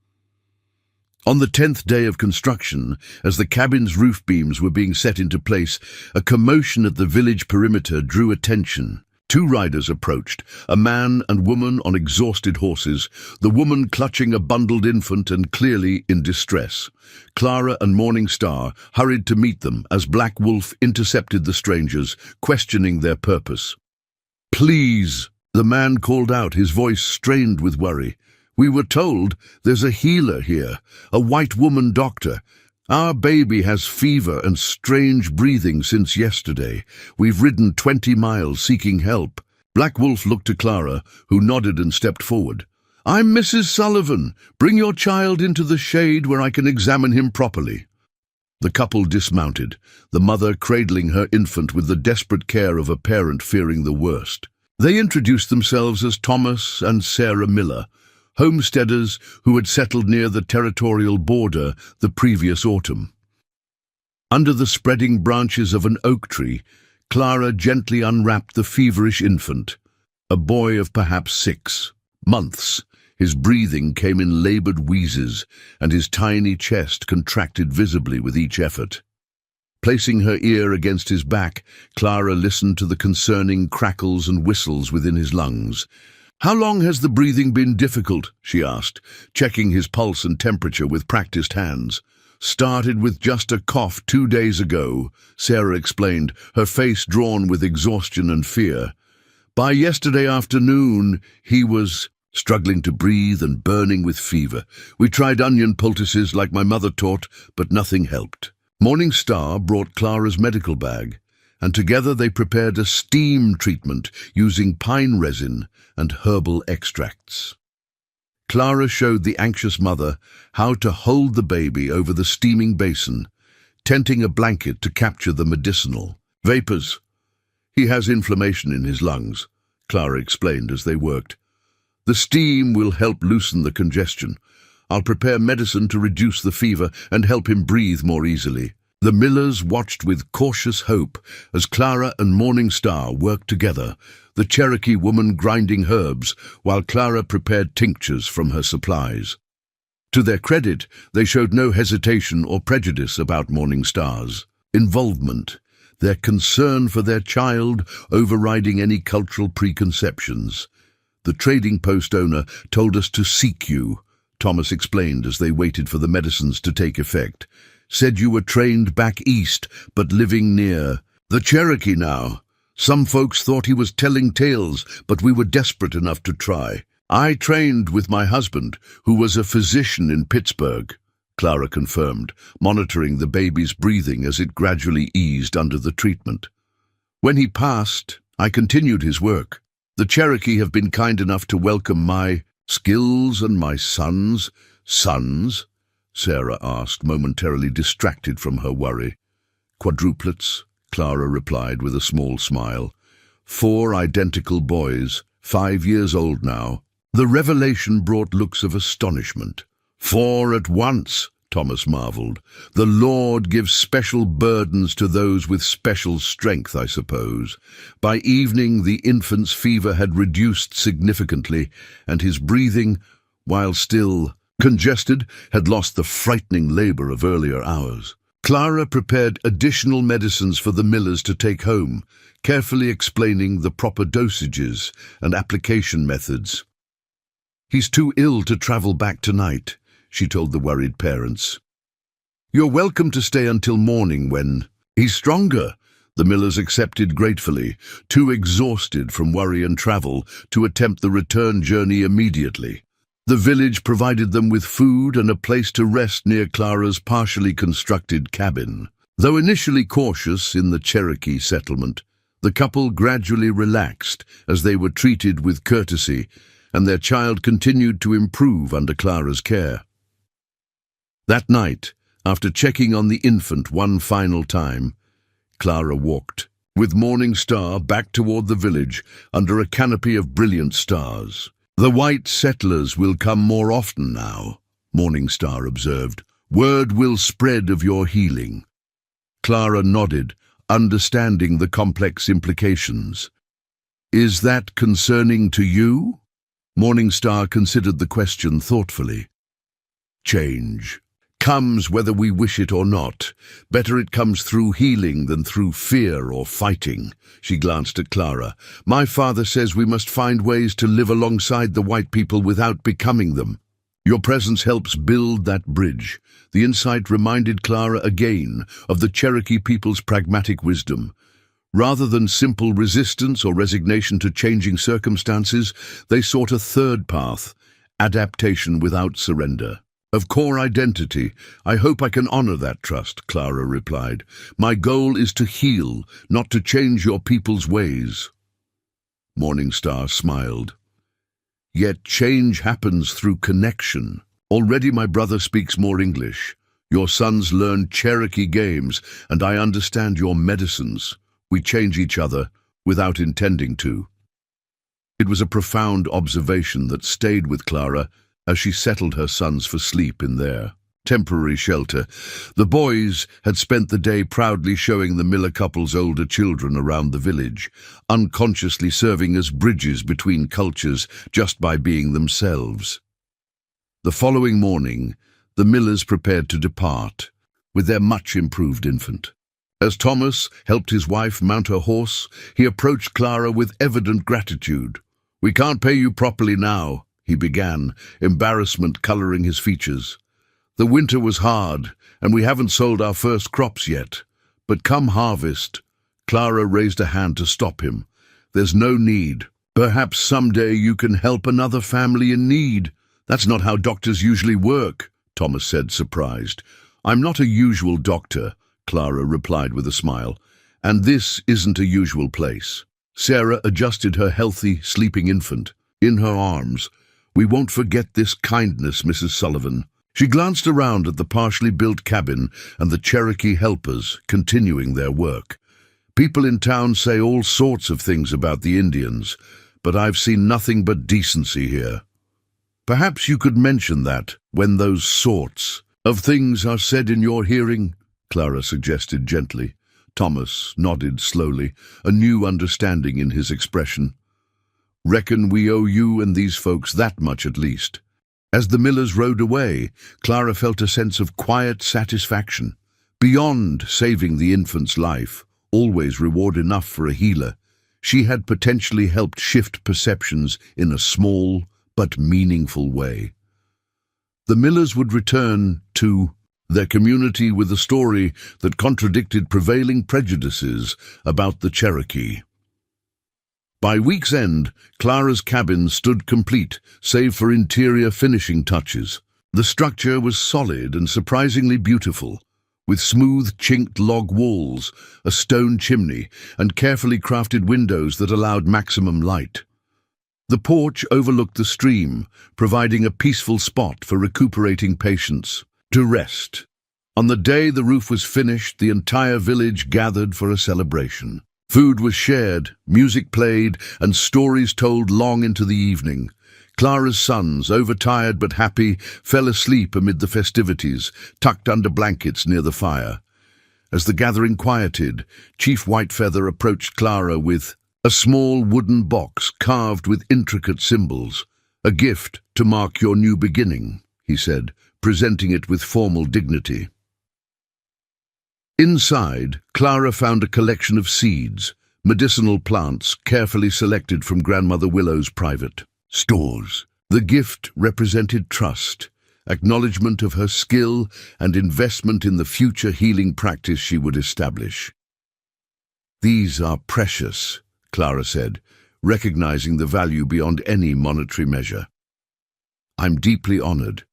On the 10th day of construction, as the cabin's roof beams were being set into place, a commotion at the village perimeter drew attention. Two riders approached, a man and woman on exhausted horses, the woman clutching a bundled infant and clearly in distress. Clara and Morning Star hurried to meet them as Black Wolf intercepted the strangers, questioning their purpose. "Please," the man called out, his voice strained with worry. "We were told there's a healer here, a white woman doctor. Our baby has fever and strange breathing since yesterday. We've ridden 20 miles seeking help." Black Wolf looked to Clara, who nodded and stepped forward. "I'm Mrs. Sullivan. Bring your child into the shade where I can examine him properly." The couple dismounted, the mother cradling her infant with the desperate care of a parent fearing the worst. They introduced themselves as Thomas and Sarah Miller, homesteaders who had settled near the territorial border the previous autumn. Under the spreading branches of an oak tree, Clara gently unwrapped the feverish infant, a boy of perhaps 6 months. His breathing came in labored wheezes, and his tiny chest contracted visibly with each effort. Placing her ear against his back, Clara listened to the concerning crackles and whistles within his lungs. "How long has the breathing been difficult?" she asked, checking his pulse and temperature with practiced hands. "Started with just a cough 2 days ago," Sarah explained, her face drawn with exhaustion and fear. "By yesterday afternoon, he was struggling to breathe and burning with fever. We tried onion poultices like my mother taught, but nothing helped." Morning Star brought Clara's medical bag, and together they prepared a steam treatment using pine resin and herbal extracts. Clara showed the anxious mother how to hold the baby over the steaming basin, tenting a blanket to capture the medicinal vapors. "He has inflammation in his lungs," Clara explained as they worked. "The steam will help loosen the congestion. I'll prepare medicine to reduce the fever and help him breathe more easily." The Millers watched with cautious hope as Clara and Morning Star worked together, the Cherokee woman grinding herbs while Clara prepared tinctures from her supplies. To their credit, they showed no hesitation or prejudice about Morning Star's involvement, their concern for their child overriding any cultural preconceptions. "The trading post owner told us to seek you," Thomas explained as they waited for the medicines to take effect. "Said you were trained back east, but living near the Cherokee now. Some folks thought he was telling tales, but we were desperate enough to try. I trained with my husband, who was a physician in Pittsburgh," Clara confirmed, monitoring the baby's breathing as it gradually eased under the treatment. "When he passed, I continued his work. The Cherokee have been kind enough to welcome my skills and my sons." "Sons?" Sarah asked, momentarily distracted from her worry. "Quadruplets," Clara replied with a small smile. 4 identical boys, 5 years old now." The revelation brought looks of astonishment. "4 at once," Thomas marveled. "The Lord gives special burdens to those with special strength, I suppose." By evening, the infant's fever had reduced significantly, and his breathing, while still congested, had lost the frightening labor of earlier hours. Clara prepared additional medicines for the Millers to take home, carefully explaining the proper dosages and application methods. "He's too ill to travel back tonight," she told the worried parents. "You're welcome to stay until morning when he's stronger." The Millers accepted gratefully, too exhausted from worry and travel to attempt the return journey immediately. The village provided them with food and a place to rest near Clara's partially constructed cabin. Though initially cautious in the Cherokee settlement, the couple gradually relaxed as they were treated with courtesy, and their child continued to improve under Clara's care. That night, after checking on the infant one final time, Clara walked with Morning Star back toward the village under a canopy of brilliant stars. "The white settlers will come more often now," Morning Star observed. "Word will spread of your healing." Clara nodded, understanding the complex implications. Is that concerning to you? Morningstar considered the question thoughtfully. Change comes whether we wish it or not. Better it comes through healing than through fear or fighting. She glanced at Clara. My father says we must find ways to live alongside the white people without becoming them. Your presence helps build that bridge. The insight reminded Clara again of the Cherokee people's pragmatic wisdom. Rather than simple resistance or resignation to changing circumstances, they sought a third path, adaptation without surrender. Of core identity, I hope I can honor that trust, Clara replied. My goal is to heal, not to change your people's ways. Morningstar smiled. Yet change happens through connection. Already my brother speaks more English. Your sons learn Cherokee games, and I understand your medicines. We change each other without intending to. It was a profound observation that stayed with Clara as she settled her sons for sleep in their temporary shelter. The boys had spent the day proudly showing the Miller couple's older children around the village, unconsciously serving as bridges between cultures just by being themselves. The following morning, the Millers prepared to depart with their much-improved infant. As Thomas helped his wife mount her horse, he approached Clara with evident gratitude. "We can't pay you properly now," he began, embarrassment coloring his features. "The winter was hard, and we haven't sold our first crops yet. But come harvest—" Clara raised a hand to stop him. "There's no need. Perhaps someday you can help another family in need." "That's not how doctors usually work," Thomas said, surprised. "I'm not a usual doctor," Clara replied with a smile. "And this isn't a usual place." Sarah adjusted her healthy, sleeping infant in her arms. "We won't forget this kindness, Mrs. Sullivan." She glanced around at the partially built cabin and the Cherokee helpers continuing their work. "People in town say all sorts of things about the Indians, but I've seen nothing but decency here. Perhaps you could mention that when those sorts of things are said in your hearing," Clara suggested gently. Thomas nodded slowly, a new understanding in his expression. "Reckon we owe you and these folks that much at least." As the Millers rode away, Clara felt a sense of quiet satisfaction. Beyond saving the infant's life, always reward enough for a healer, she had potentially helped shift perceptions in a small but meaningful way. The Millers would return to their community with a story that contradicted prevailing prejudices about the Cherokee. By week's end, Clara's cabin stood complete, save for interior finishing touches. The structure was solid and surprisingly beautiful, with smooth, chinked log walls, a stone chimney, and carefully crafted windows that allowed maximum light. The porch overlooked the stream, providing a peaceful spot for recuperating patients to rest. On the day the roof was finished, the entire village gathered for a celebration. Food was shared, music played, and stories told long into the evening. Clara's sons, overtired but happy, fell asleep amid the festivities, tucked under blankets near the fire. As the gathering quieted, Chief Whitefeather approached Clara with a small wooden box carved with intricate symbols. "A gift to mark your new beginning," he said, presenting it with formal dignity. Inside, Clara found a collection of seeds, medicinal plants carefully selected from Grandmother Willow's private stores. The gift represented trust, acknowledgement of her skill, and investment in the future healing practice she would establish. "These are precious," Clara said, recognizing the value beyond any monetary measure. "I'm deeply honored.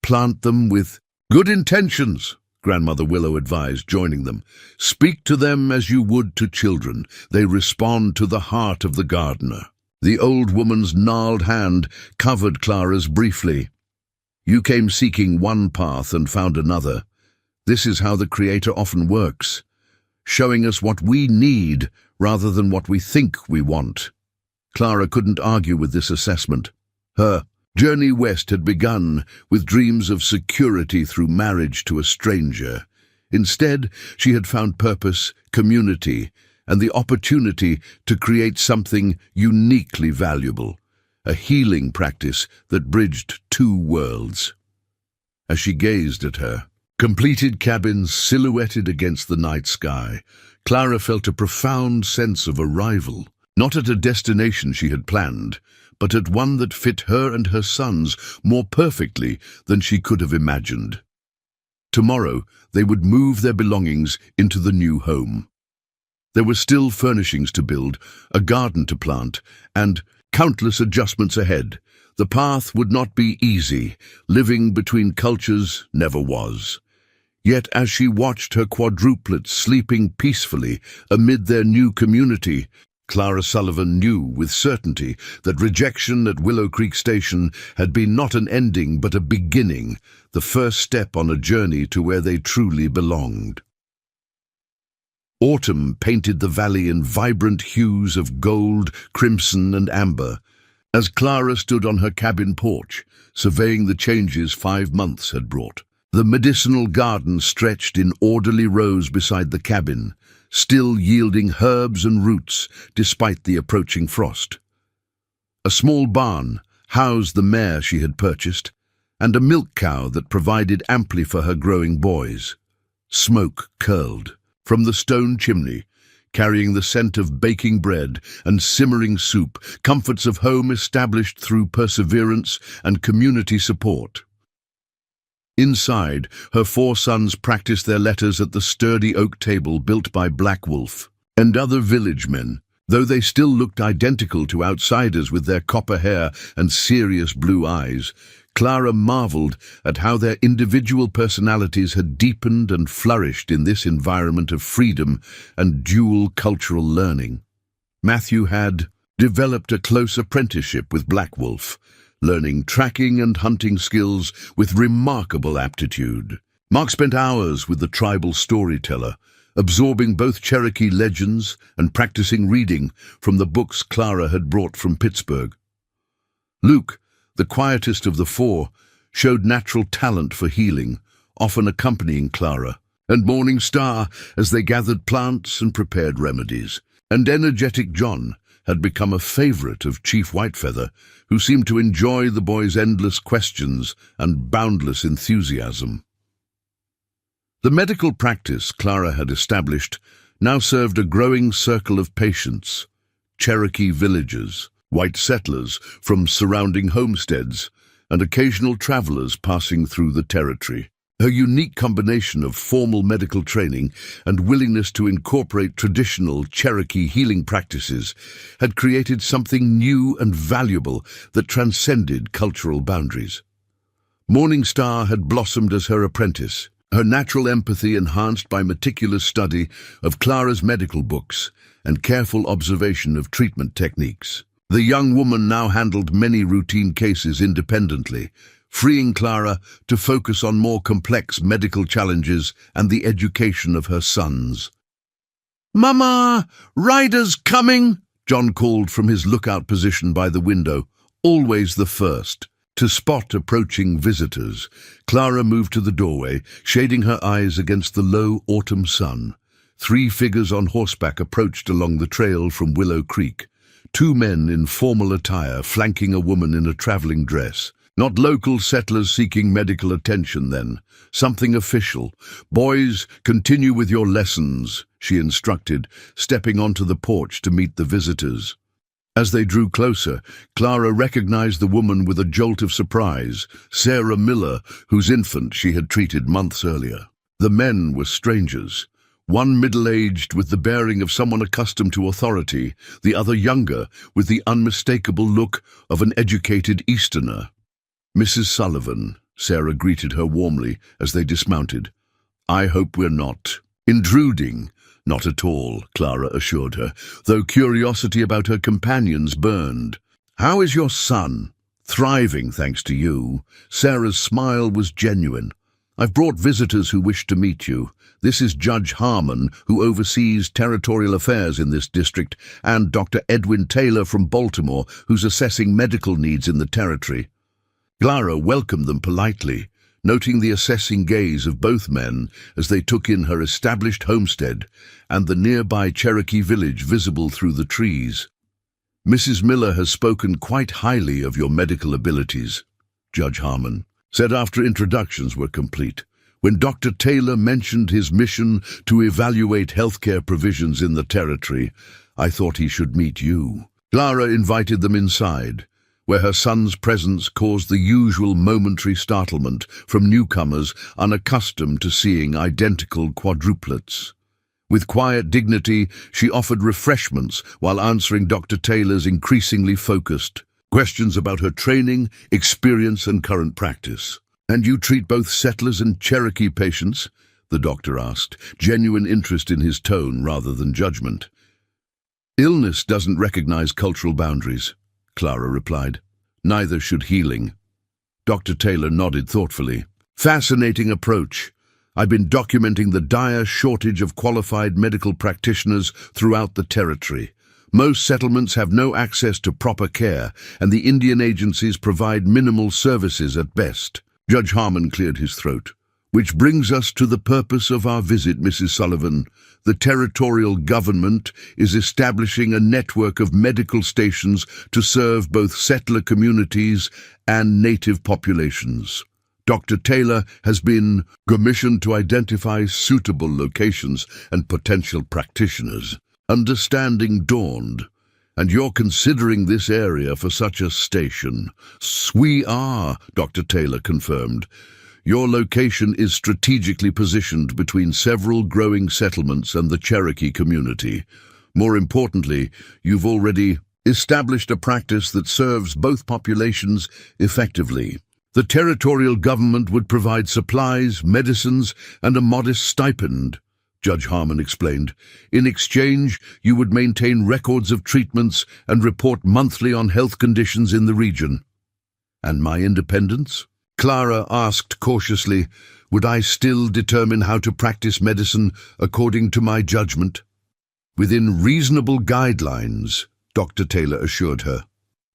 Plant them with good intentions," Grandmother Willow advised, joining them. "Speak to them as you would to children. They respond to the heart of the gardener." The old woman's gnarled hand covered Clara's briefly. "You came seeking one path and found another. This is how the Creator often works, showing us what we need rather than what we think we want." Clara couldn't argue with this assessment. Her journey west had begun with dreams of security through marriage to a stranger. Instead, she had found purpose, community, and the opportunity to create something uniquely valuable, a healing practice that bridged two worlds. As she gazed at her completed cabin silhouetted against the night sky, Clara felt a profound sense of arrival, not at a destination she had planned, but at one that fit her and her sons more perfectly than she could have imagined. Tomorrow, they would move their belongings into the new home. There were still furnishings to build, a garden to plant, and countless adjustments ahead. The path would not be easy. Living between cultures never was. Yet as she watched her quadruplets sleeping peacefully amid their new community, Clara Sullivan knew with certainty that rejection at Willow Creek Station had been not an ending but a beginning, the first step on a journey to where they truly belonged. Autumn painted the valley in vibrant hues of gold, crimson, and amber, as Clara stood on her cabin porch, surveying the changes 5 months had brought. The medicinal garden stretched in orderly rows beside the cabin, still yielding herbs and roots despite the approaching frost. A small barn housed the mare she had purchased, and a milk cow that provided amply for her growing boys. Smoke curled from the stone chimney, carrying the scent of baking bread and simmering soup, comforts of home established through perseverance and community support. Inside, her 4 sons practiced their letters at the sturdy oak table built by Black Wolf and other village men, though they still looked identical to outsiders with their copper hair and serious blue eyes. Clara marveled at how their individual personalities had deepened and flourished in this environment of freedom and dual cultural learning. Matthew had developed a close apprenticeship with Black Wolf, learning tracking and hunting skills with remarkable aptitude. Mark spent hours with the tribal storyteller, absorbing both Cherokee legends and practicing reading from the books Clara had brought from Pittsburgh. Luke, the quietest of the 4, showed natural talent for healing, often accompanying Clara, and Morning Star as they gathered plants and prepared remedies. And energetic John had become a favorite of Chief Whitefeather, who seemed to enjoy the boy's endless questions and boundless enthusiasm. The medical practice Clara had established now served a growing circle of patients, Cherokee villagers, white settlers from surrounding homesteads, and occasional travelers passing through the territory. Her unique combination of formal medical training and willingness to incorporate traditional Cherokee healing practices had created something new and valuable that transcended cultural boundaries. Morning Star had blossomed as her apprentice, her natural empathy enhanced by meticulous study of Clara's medical books and careful observation of treatment techniques. The young woman now handled many routine cases independently, freeing Clara to focus on more complex medical challenges and the education of her sons. "Mama, Ryder's coming!" John called from his lookout position by the window, always the first. To spot approaching visitors, Clara moved to the doorway, shading her eyes against the low autumn sun. 3 figures on horseback approached along the trail from Willow Creek. 2 men in formal attire flanking a woman in a traveling dress. Not local settlers seeking medical attention then. Something official. "Boys, continue with your lessons," she instructed, stepping onto the porch to meet the visitors. As they drew closer, Clara recognized the woman with a jolt of surprise, Sarah Miller, whose infant she had treated months earlier. The men were strangers. One middle-aged with the bearing of someone accustomed to authority, the other younger with the unmistakable look of an educated Easterner. "Mrs. Sullivan," Sarah greeted her warmly as they dismounted. "I hope we're not intruding." "Not at all," Clara assured her, though curiosity about her companions burned. "How is your son?" "Thriving, thanks to you." Sarah's smile was genuine. "I've brought visitors who wish to meet you. This is Judge Harmon, who oversees territorial affairs in this district, and Dr. Edwin Taylor from Baltimore, who's assessing medical needs in the territory." Clara welcomed them politely, noting the assessing gaze of both men as they took in her established homestead and the nearby Cherokee village visible through the trees. "Mrs. Miller has spoken quite highly of your medical abilities," Judge Harmon said after introductions were complete. "When Dr. Taylor mentioned his mission to evaluate healthcare provisions in the territory, I thought he should meet you." Clara invited them inside, where her son's presence caused the usual momentary startlement from newcomers unaccustomed to seeing identical quadruplets. With quiet dignity, she offered refreshments while answering Dr. Taylor's increasingly focused questions about her training, experience, and current practice. "And you treat both settlers and Cherokee patients?" the doctor asked, genuine interest in his tone rather than judgment. "Illness doesn't recognize cultural boundaries," Clara replied. "Neither should healing." Dr. Taylor nodded thoughtfully. "Fascinating approach. I've been documenting the dire shortage of qualified medical practitioners throughout the territory. Most settlements have no access to proper care, and the Indian agencies provide minimal services at best." Judge Harmon cleared his throat. "Which brings us to the purpose of our visit, Mrs. Sullivan. The territorial government is establishing a network of medical stations to serve both settler communities and native populations. Dr. Taylor has been commissioned to identify suitable locations and potential practitioners." Understanding dawned. "And you're considering this area for such a station?" "We are," Dr. Taylor confirmed. "Your location is strategically positioned between several growing settlements and the Cherokee community. More importantly, you've already established a practice that serves both populations effectively. The territorial government would provide supplies, medicines, and a modest stipend," Judge Harmon explained. "In exchange, you would maintain records of treatments and report monthly on health conditions in the region." "And my independence?" Clara asked cautiously. "Would I still determine how to practice medicine according to my judgment?" "Within reasonable guidelines," Dr. Taylor assured her.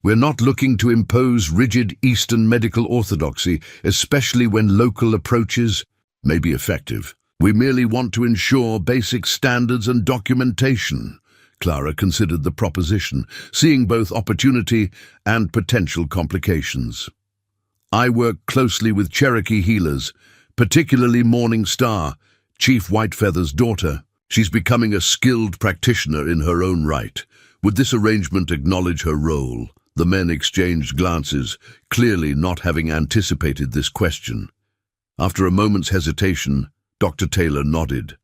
"We're not looking to impose rigid Eastern medical orthodoxy, especially when local approaches may be effective. We merely want to ensure basic standards and documentation." Clara considered the proposition, seeing both opportunity and potential complications. "I work closely with Cherokee healers, particularly Morning Star, Chief Whitefeather's daughter. She's becoming a skilled practitioner in her own right. Would this arrangement acknowledge her role?" The men exchanged glances, clearly not having anticipated this question. After a moment's hesitation, Dr. Taylor nodded.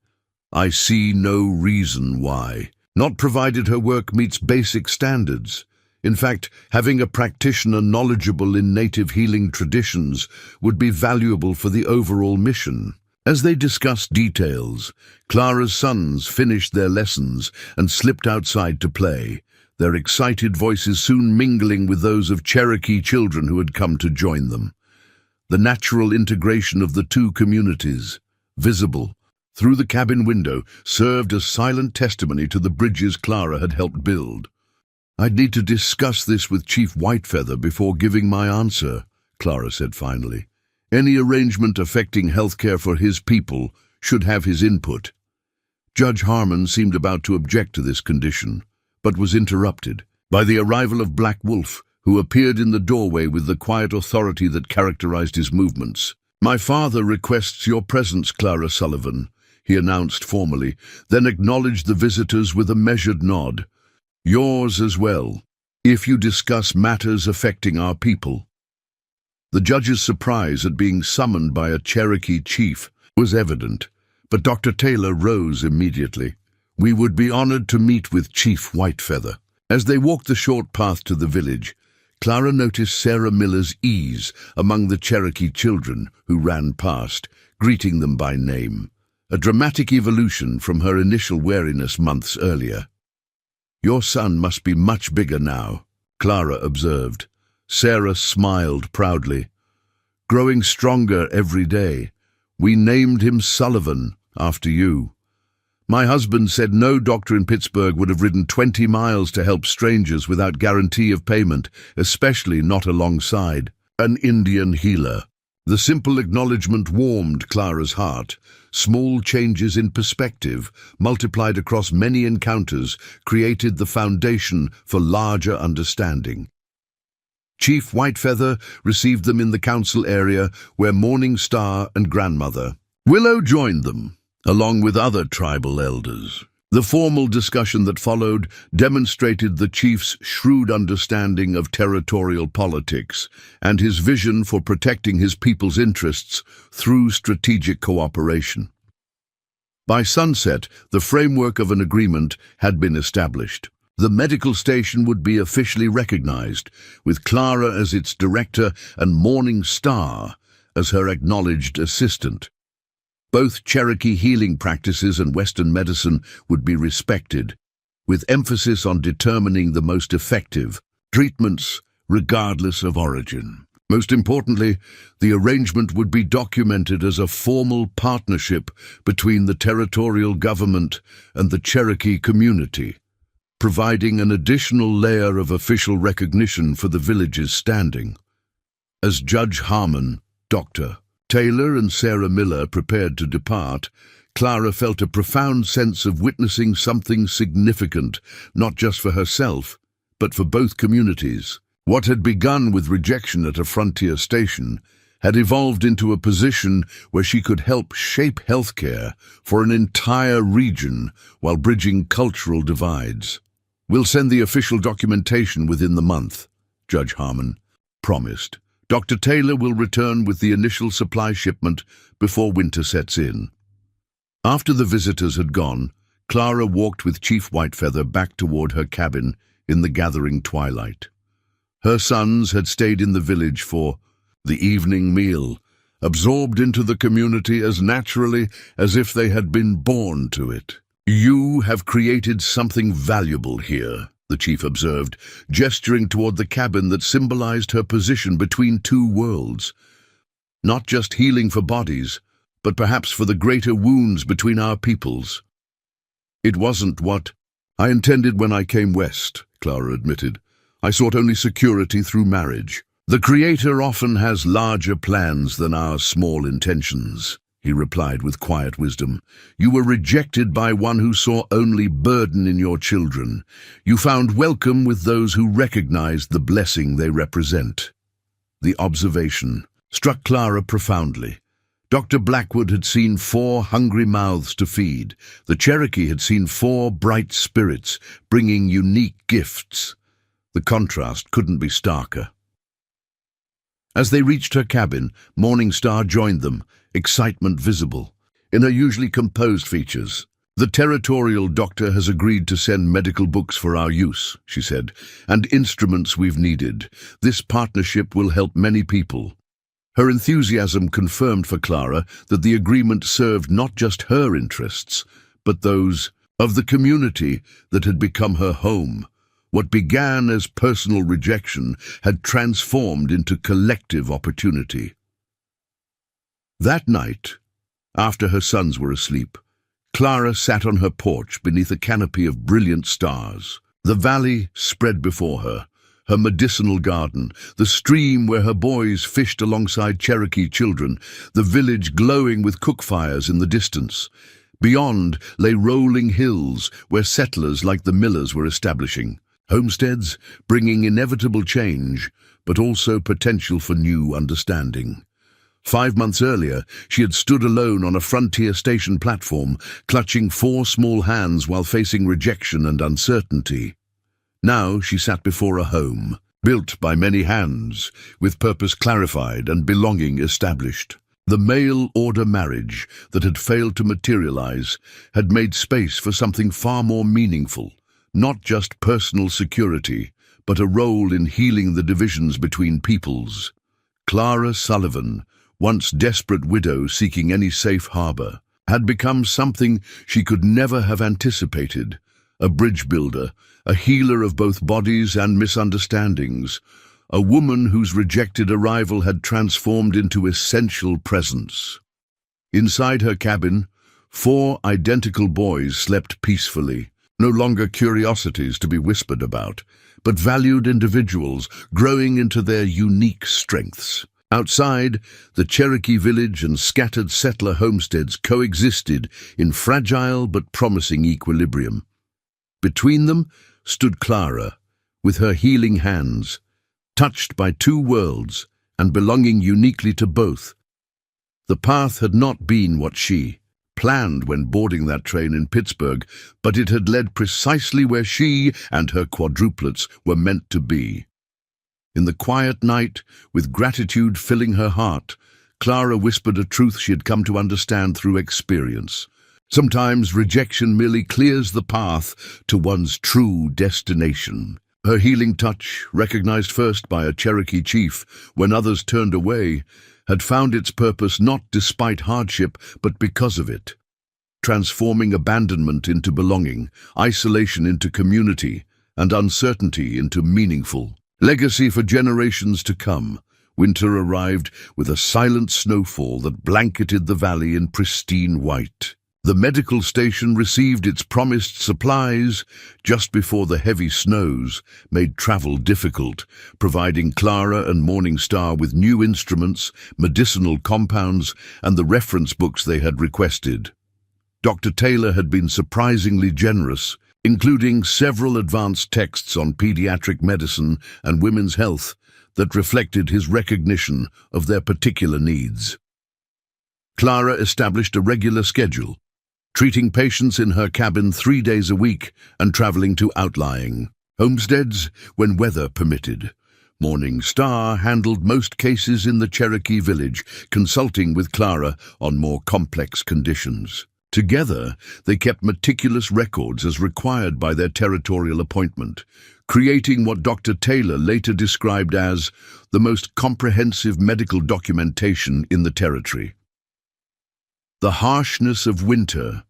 "I see no reason why. Not provided her work meets basic standards. In fact, having a practitioner knowledgeable in native healing traditions would be valuable for the overall mission." As they discussed details, Clara's sons finished their lessons and slipped outside to play, their excited voices soon mingling with those of Cherokee children who had come to join them. The natural integration of the two communities, visible through the cabin window, served as silent testimony to the bridges Clara had helped build. "I'd need to discuss this with Chief Whitefeather before giving my answer," Clara said finally. "Any arrangement affecting healthcare for his people should have his input." Judge Harmon seemed about to object to this condition, but was interrupted by the arrival of Black Wolf, who appeared in the doorway with the quiet authority that characterized his movements. "My father requests your presence, Clara Sullivan," he announced formally, then acknowledged the visitors with a measured nod. "Yours as well, if you discuss matters affecting our people." The judge's surprise at being summoned by a Cherokee chief was evident, but Dr. Taylor rose immediately. "We would be honored to meet with Chief Whitefeather." As they walked the short path to the village, Clara noticed Sarah Miller's ease among the Cherokee children who ran past, greeting them by name, a dramatic evolution from her initial wariness months earlier. "Your son must be much bigger now," Clara observed. Sarah smiled proudly. "Growing stronger every day. We named him Sullivan, after you. My husband said no doctor in Pittsburgh would have ridden 20 miles to help strangers without guarantee of payment, especially not alongside an Indian healer." The simple acknowledgement warmed Clara's heart. Small changes in perspective, multiplied across many encounters, created the foundation for larger understanding. Chief Whitefeather received them in the council area where Morning Star and Grandmother Willow joined them, along with other tribal elders. The formal discussion that followed demonstrated the chief's shrewd understanding of territorial politics and his vision for protecting his people's interests through strategic cooperation. By sunset, the framework of an agreement had been established. The medical station would be officially recognized, with Clara as its director and Morning Star as her acknowledged assistant. Both Cherokee healing practices and Western medicine would be respected, with emphasis on determining the most effective treatments regardless of origin. Most importantly, the arrangement would be documented as a formal partnership between the territorial government and the Cherokee community, providing an additional layer of official recognition for the village's standing. As Judge Harmon, Dr. Taylor and Sarah Miller prepared to depart, Clara felt a profound sense of witnessing something significant, not just for herself, but for both communities. What had begun with rejection at a frontier station had evolved into a position where she could help shape healthcare for an entire region while bridging cultural divides. "We'll send the official documentation within the month," Judge Harmon promised. "Dr. Taylor will return with the initial supply shipment before winter sets in." After the visitors had gone, Clara walked with Chief Whitefeather back toward her cabin in the gathering twilight. Her sons had stayed in the village for the evening meal, absorbed into the community as naturally as if they had been born to it. "You have created something valuable here," the chief observed, gesturing toward the cabin that symbolized her position between two worlds. "Not just healing for bodies, but perhaps for the greater wounds between our peoples." "It wasn't what I intended when I came west," Clara admitted. "I sought only security through marriage." "The Creator often has larger plans than our small intentions," he replied with quiet wisdom. "You were rejected by one who saw only burden in your children. You found welcome with those who recognized the blessing they represent." The observation struck Clara profoundly. Dr. Blackwood had seen 4 hungry mouths to feed. The Cherokee had seen 4 bright spirits bringing unique gifts. The contrast couldn't be starker. As they reached her cabin, Morning Star joined them, excitement visible in her usually composed features. "The territorial doctor has agreed to send medical books for our use," she said, "and instruments we've needed. This partnership will help many people." Her enthusiasm confirmed for Clara that the agreement served not just her interests, but those of the community that had become her home. What began as personal rejection had transformed into collective opportunity. That night, after her sons were asleep, Clara sat on her porch beneath a canopy of brilliant stars. The valley spread before her, her medicinal garden, the stream where her boys fished alongside Cherokee children, the village glowing with cook fires in the distance. Beyond lay rolling hills where settlers like the Millers were establishing homesteads, bringing inevitable change, but also potential for new understanding. 5 months earlier, she had stood alone on a frontier station platform, clutching 4 small hands while facing rejection and uncertainty. Now she sat before a home, built by many hands, with purpose clarified and belonging established. The mail-order marriage that had failed to materialize had made space for something far more meaningful, not just personal security, but a role in healing the divisions between peoples. Clara Sullivan, once desperate widow seeking any safe harbor, had become something she could never have anticipated, a bridge builder, a healer of both bodies and misunderstandings, a woman whose rejected arrival had transformed into essential presence. Inside her cabin, 4 identical boys slept peacefully, no longer curiosities to be whispered about, but valued individuals growing into their unique strengths. Outside, the Cherokee village and scattered settler homesteads coexisted in fragile but promising equilibrium. Between them stood Clara, with her healing hands, touched by two worlds and belonging uniquely to both. The path had not been what she planned when boarding that train in Pittsburgh, but it had led precisely where she and her quadruplets were meant to be. In the quiet night, with gratitude filling her heart, Clara whispered a truth she had come to understand through experience. Sometimes rejection merely clears the path to one's true destination. Her healing touch, recognized first by a Cherokee chief when others turned away, had found its purpose not despite hardship, but because of it, transforming abandonment into belonging, isolation into community, and uncertainty into meaningful legacy for generations to come. Winter arrived with a silent snowfall that blanketed the valley in pristine white. The medical station received its promised supplies just before the heavy snows made travel difficult, providing Clara and Morning Star with new instruments, medicinal compounds, and the reference books they had requested. Dr. Taylor had been surprisingly generous, including several advanced texts on pediatric medicine and women's health that reflected his recognition of their particular needs. Clara established a regular schedule, treating patients in her cabin 3 days a week and traveling to outlying homesteads when weather permitted. Morning Star handled most cases in the Cherokee village, consulting with Clara on more complex conditions. Together, they kept meticulous records as required by their territorial appointment, creating what Dr. Taylor later described as the most comprehensive medical documentation in the territory. The harshness of winter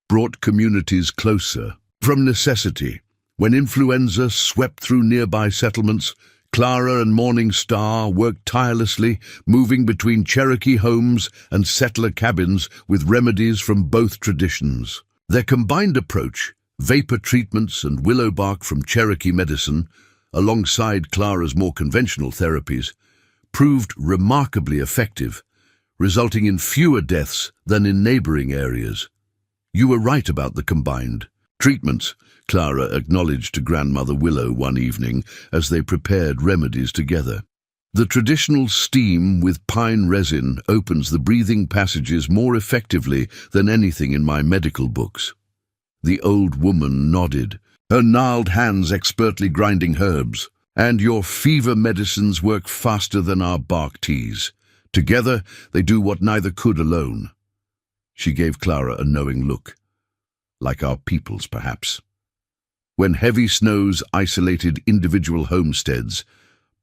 brought communities closer. From necessity, when influenza swept through nearby settlements, Clara and Morning Star worked tirelessly, moving between Cherokee homes and settler cabins with remedies from both traditions. Their combined approach, vapor treatments and willow bark from Cherokee medicine, alongside Clara's more conventional therapies, proved remarkably effective, resulting in fewer deaths than in neighboring areas. "You were right about the combined treatments," Clara acknowledged to Grandmother Willow one evening as they prepared remedies together. "The traditional steam with pine resin opens the breathing passages more effectively than anything in my medical books." The old woman nodded, her gnarled hands expertly grinding herbs. "And your fever medicines work faster than our bark teas. Together, they do what neither could alone." She gave Clara a knowing look. "Like our peoples, perhaps." When heavy snows isolated individual homesteads,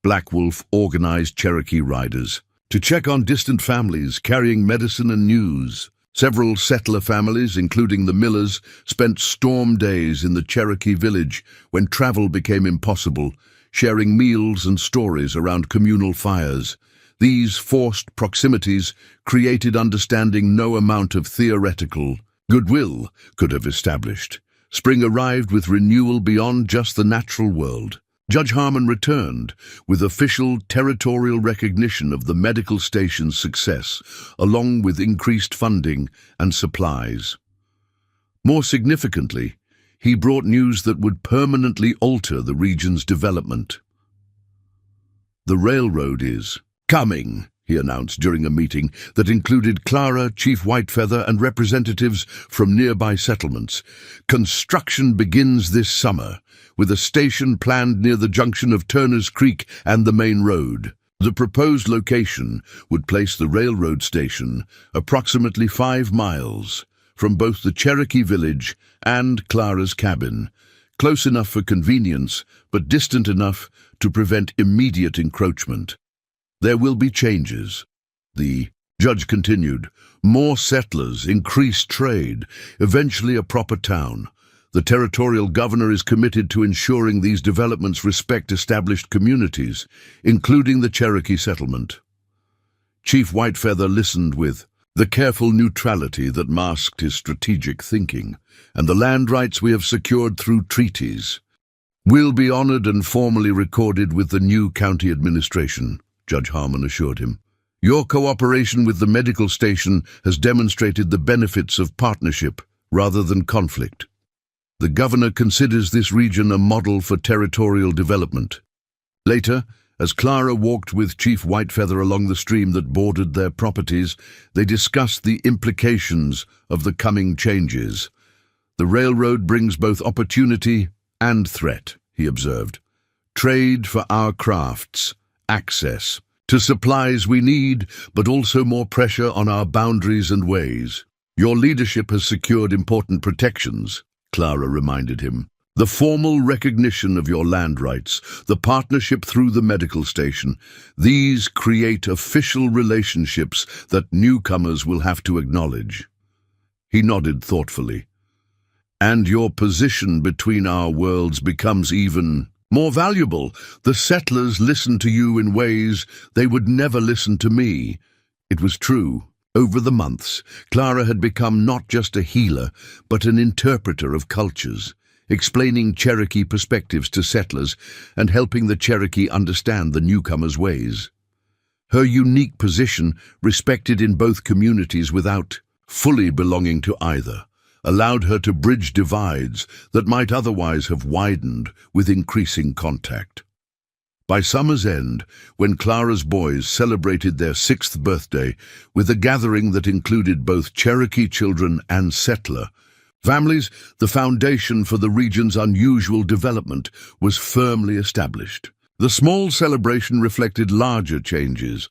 Black Wolf organized Cherokee riders to check on distant families carrying medicine and news. Several settler families, including the Millers, spent storm days in the Cherokee village when travel became impossible, sharing meals and stories around communal fires. These forced proximities created understanding no amount of theoretical goodwill could have established. Spring arrived with renewal beyond just the natural world. Judge Harmon returned with official territorial recognition of the medical station's success, along with increased funding and supplies. More significantly, he brought news that would permanently alter the region's development. "The railroad is coming," he announced during a meeting that included Clara, Chief Whitefeather, and representatives from nearby settlements. "Construction begins this summer, with a station planned near the junction of Turner's Creek and the main road. The proposed location would place the railroad station approximately 5 miles from both the Cherokee village and Clara's cabin, close enough for convenience, but distant enough to prevent immediate encroachment. There will be changes," the judge continued. "More settlers, increased trade, eventually a proper town. The territorial governor is committed to ensuring these developments respect established communities, including the Cherokee settlement." Chief Whitefeather listened with the careful neutrality that masked his strategic thinking. "And the land rights we have secured through treaties will be honored and formally recorded with the new county administration," Judge Harmon assured him. Your cooperation with the medical station has demonstrated the benefits of partnership rather than conflict. The governor considers this region a model for territorial development. Later, as Clara walked with Chief Whitefeather along the stream that bordered their properties, they discussed the implications of the coming changes. The railroad brings both opportunity and threat, he observed. Trade for our crafts, access to supplies we need, but also more pressure on our boundaries and ways. Your leadership has secured important protections, Clara reminded him. The formal recognition of your land rights, the partnership through the medical station, these create official relationships that newcomers will have to acknowledge. He nodded thoughtfully. And your position between our worlds becomes even more valuable. The settlers listen to you in ways they would never listen to me. It was true. Over the months, Clara had become not just a healer, but an interpreter of cultures, explaining Cherokee perspectives to settlers and helping the Cherokee understand the newcomers' ways. Her unique position, respected in both communities without fully belonging to either, allowed her to bridge divides that might otherwise have widened with increasing contact. By summer's end, when Clara's boys celebrated their 6th birthday with a gathering that included both Cherokee children and settler families, the foundation for the region's unusual development was firmly established. The small celebration reflected larger changes.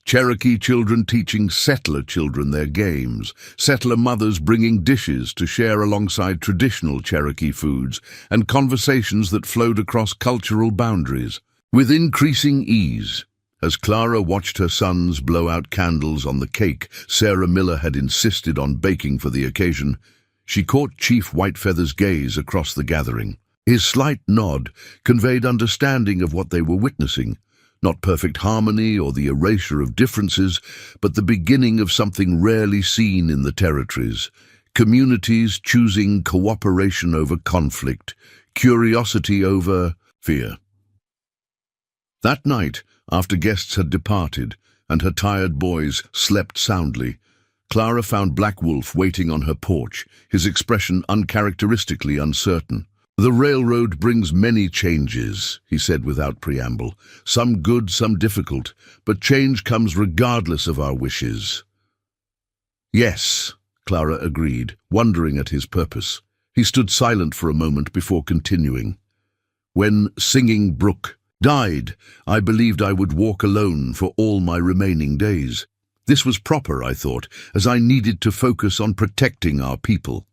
Cherokee children teaching settler children their games, settler mothers bringing dishes to share alongside traditional Cherokee foods, and conversations that flowed across cultural boundaries. With increasing ease, as Clara watched her sons blow out candles on the cake Sarah Miller had insisted on baking for the occasion, she caught Chief Whitefeather's gaze across the gathering. His slight nod conveyed understanding of what they were witnessing. Not perfect harmony or the erasure of differences, but the beginning of something rarely seen in the territories. Communities choosing cooperation over conflict, curiosity over fear. That night, after guests had departed and her tired boys slept soundly, Clara found Black Wolf waiting on her porch, his expression uncharacteristically uncertain. "The railroad brings many changes," he said without preamble. "Some good, some difficult, but change comes regardless of our wishes." "Yes," Clara agreed, wondering at his purpose. He stood silent for a moment before continuing. "When Singing Brook died, I believed I would walk alone for all my remaining days. This was proper, I thought, as I needed to focus on protecting our people."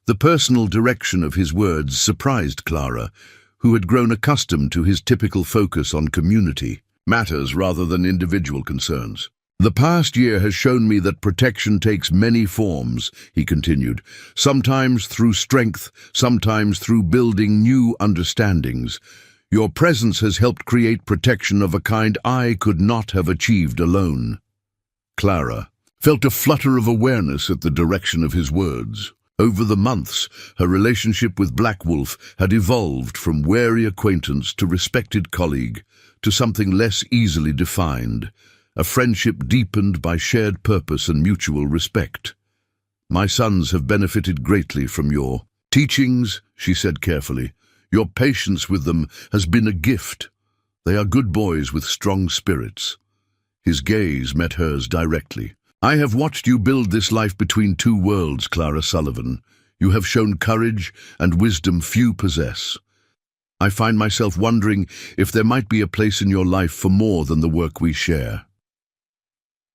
The personal direction of his words surprised Clara, who had grown accustomed to his typical focus on community matters rather than individual concerns. "The past year has shown me that protection takes many forms," he continued, "sometimes through strength, sometimes through building new understandings. Your presence has helped create protection of a kind I could not have achieved alone." Clara felt a flutter of awareness at the direction of his words. Over the months, her relationship with Black Wolf had evolved from wary acquaintance to respected colleague to something less easily defined, a friendship deepened by shared purpose and mutual respect. "My sons have benefited greatly from your teachings," she said carefully. "Your patience with them has been a gift. They are good boys with strong spirits." His gaze met hers directly. "I have watched you build this life between two worlds, Clara Sullivan. You have shown courage and wisdom few possess. I find myself wondering if there might be a place in your life for more than the work we share."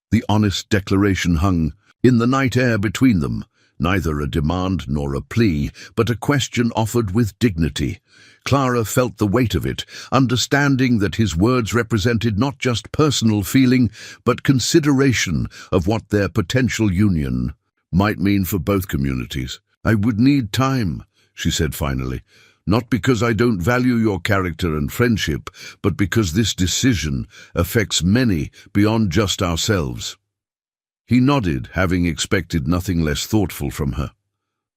The honest declaration hung in the night air between them, neither a demand nor a plea, but a question offered with dignity. Clara felt the weight of it, understanding that his words represented not just personal feeling, but consideration of what their potential union might mean for both communities. "I would need time," she said finally, "not because I don't value your character and friendship, but because this decision affects many beyond just ourselves." He nodded, having expected nothing less thoughtful from her.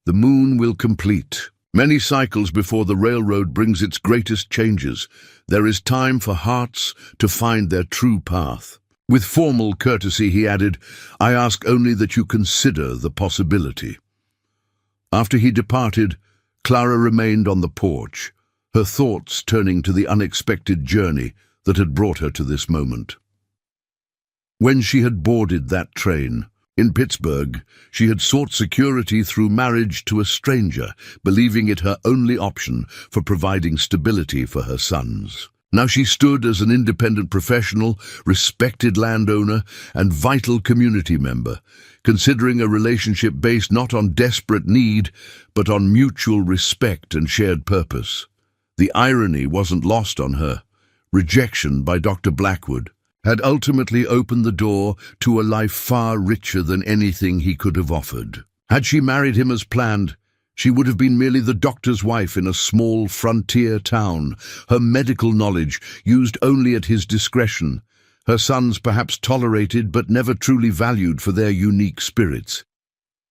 "The moon will complete many cycles before the railroad brings its greatest changes. There is time for hearts to find their true path. With formal courtesy, he added, "I ask only that you consider the possibility." After he departed, Clara remained on the porch, her thoughts turning to the unexpected journey that had brought her to this moment. When she had boarded that train, in Pittsburgh, she had sought security through marriage to a stranger, believing it her only option for providing stability for her sons. Now she stood as an independent professional, respected landowner, and vital community member, considering a relationship based not on desperate need, but on mutual respect and shared purpose. The irony wasn't lost on her. Rejection by Dr. Blackwood had ultimately opened the door to a life far richer than anything he could have offered. Had she married him as planned, she would have been merely the doctor's wife in a small frontier town, her medical knowledge used only at his discretion, her sons perhaps tolerated but never truly valued for their unique spirits.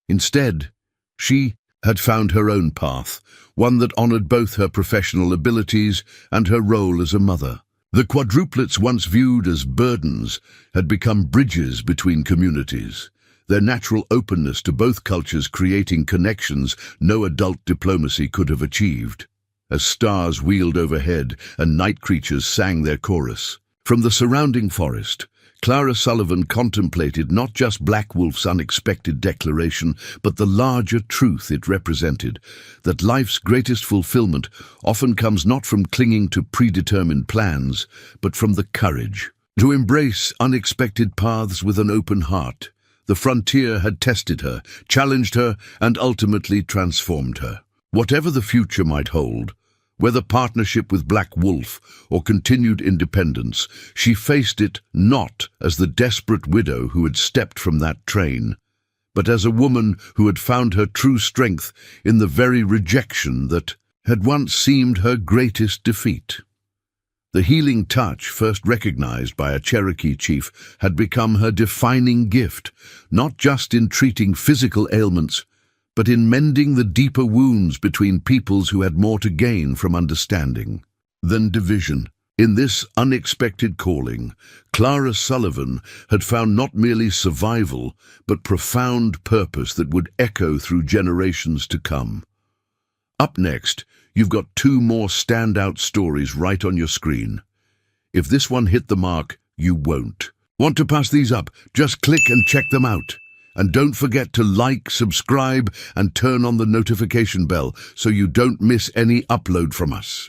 Instead, she had found her own path, one that honored both her professional abilities and her role as a mother. The quadruplets, once viewed as burdens, had become bridges between communities, their natural openness to both cultures creating connections no adult diplomacy could have achieved. As stars wheeled overhead and night creatures sang their chorus, from the surrounding forest, Clara Sullivan contemplated not just Black Wolf's unexpected declaration, but the larger truth it represented, that life's greatest fulfillment often comes not from clinging to predetermined plans, but from the courage to embrace unexpected paths with an open heart. The frontier had tested her, challenged her, and ultimately transformed her. Whatever the future might hold, whether partnership with Black Wolf or continued independence, she faced it not as the desperate widow who had stepped from that train, but as a woman who had found her true strength in the very rejection that had once seemed her greatest defeat. The healing touch, first recognized by a Cherokee chief, had become her defining gift, not just in treating physical ailments, but in mending the deeper wounds between peoples who had more to gain from understanding than division. In this unexpected calling, Clara Sullivan had found not merely survival, but profound purpose that would echo through generations to come. Up next, you've got two more standout stories right on your screen. If this one hit the mark, you won't. Want to pass these up? Just click and check them out. And don't forget to like, subscribe, and turn on the notification bell so you don't miss any upload from us.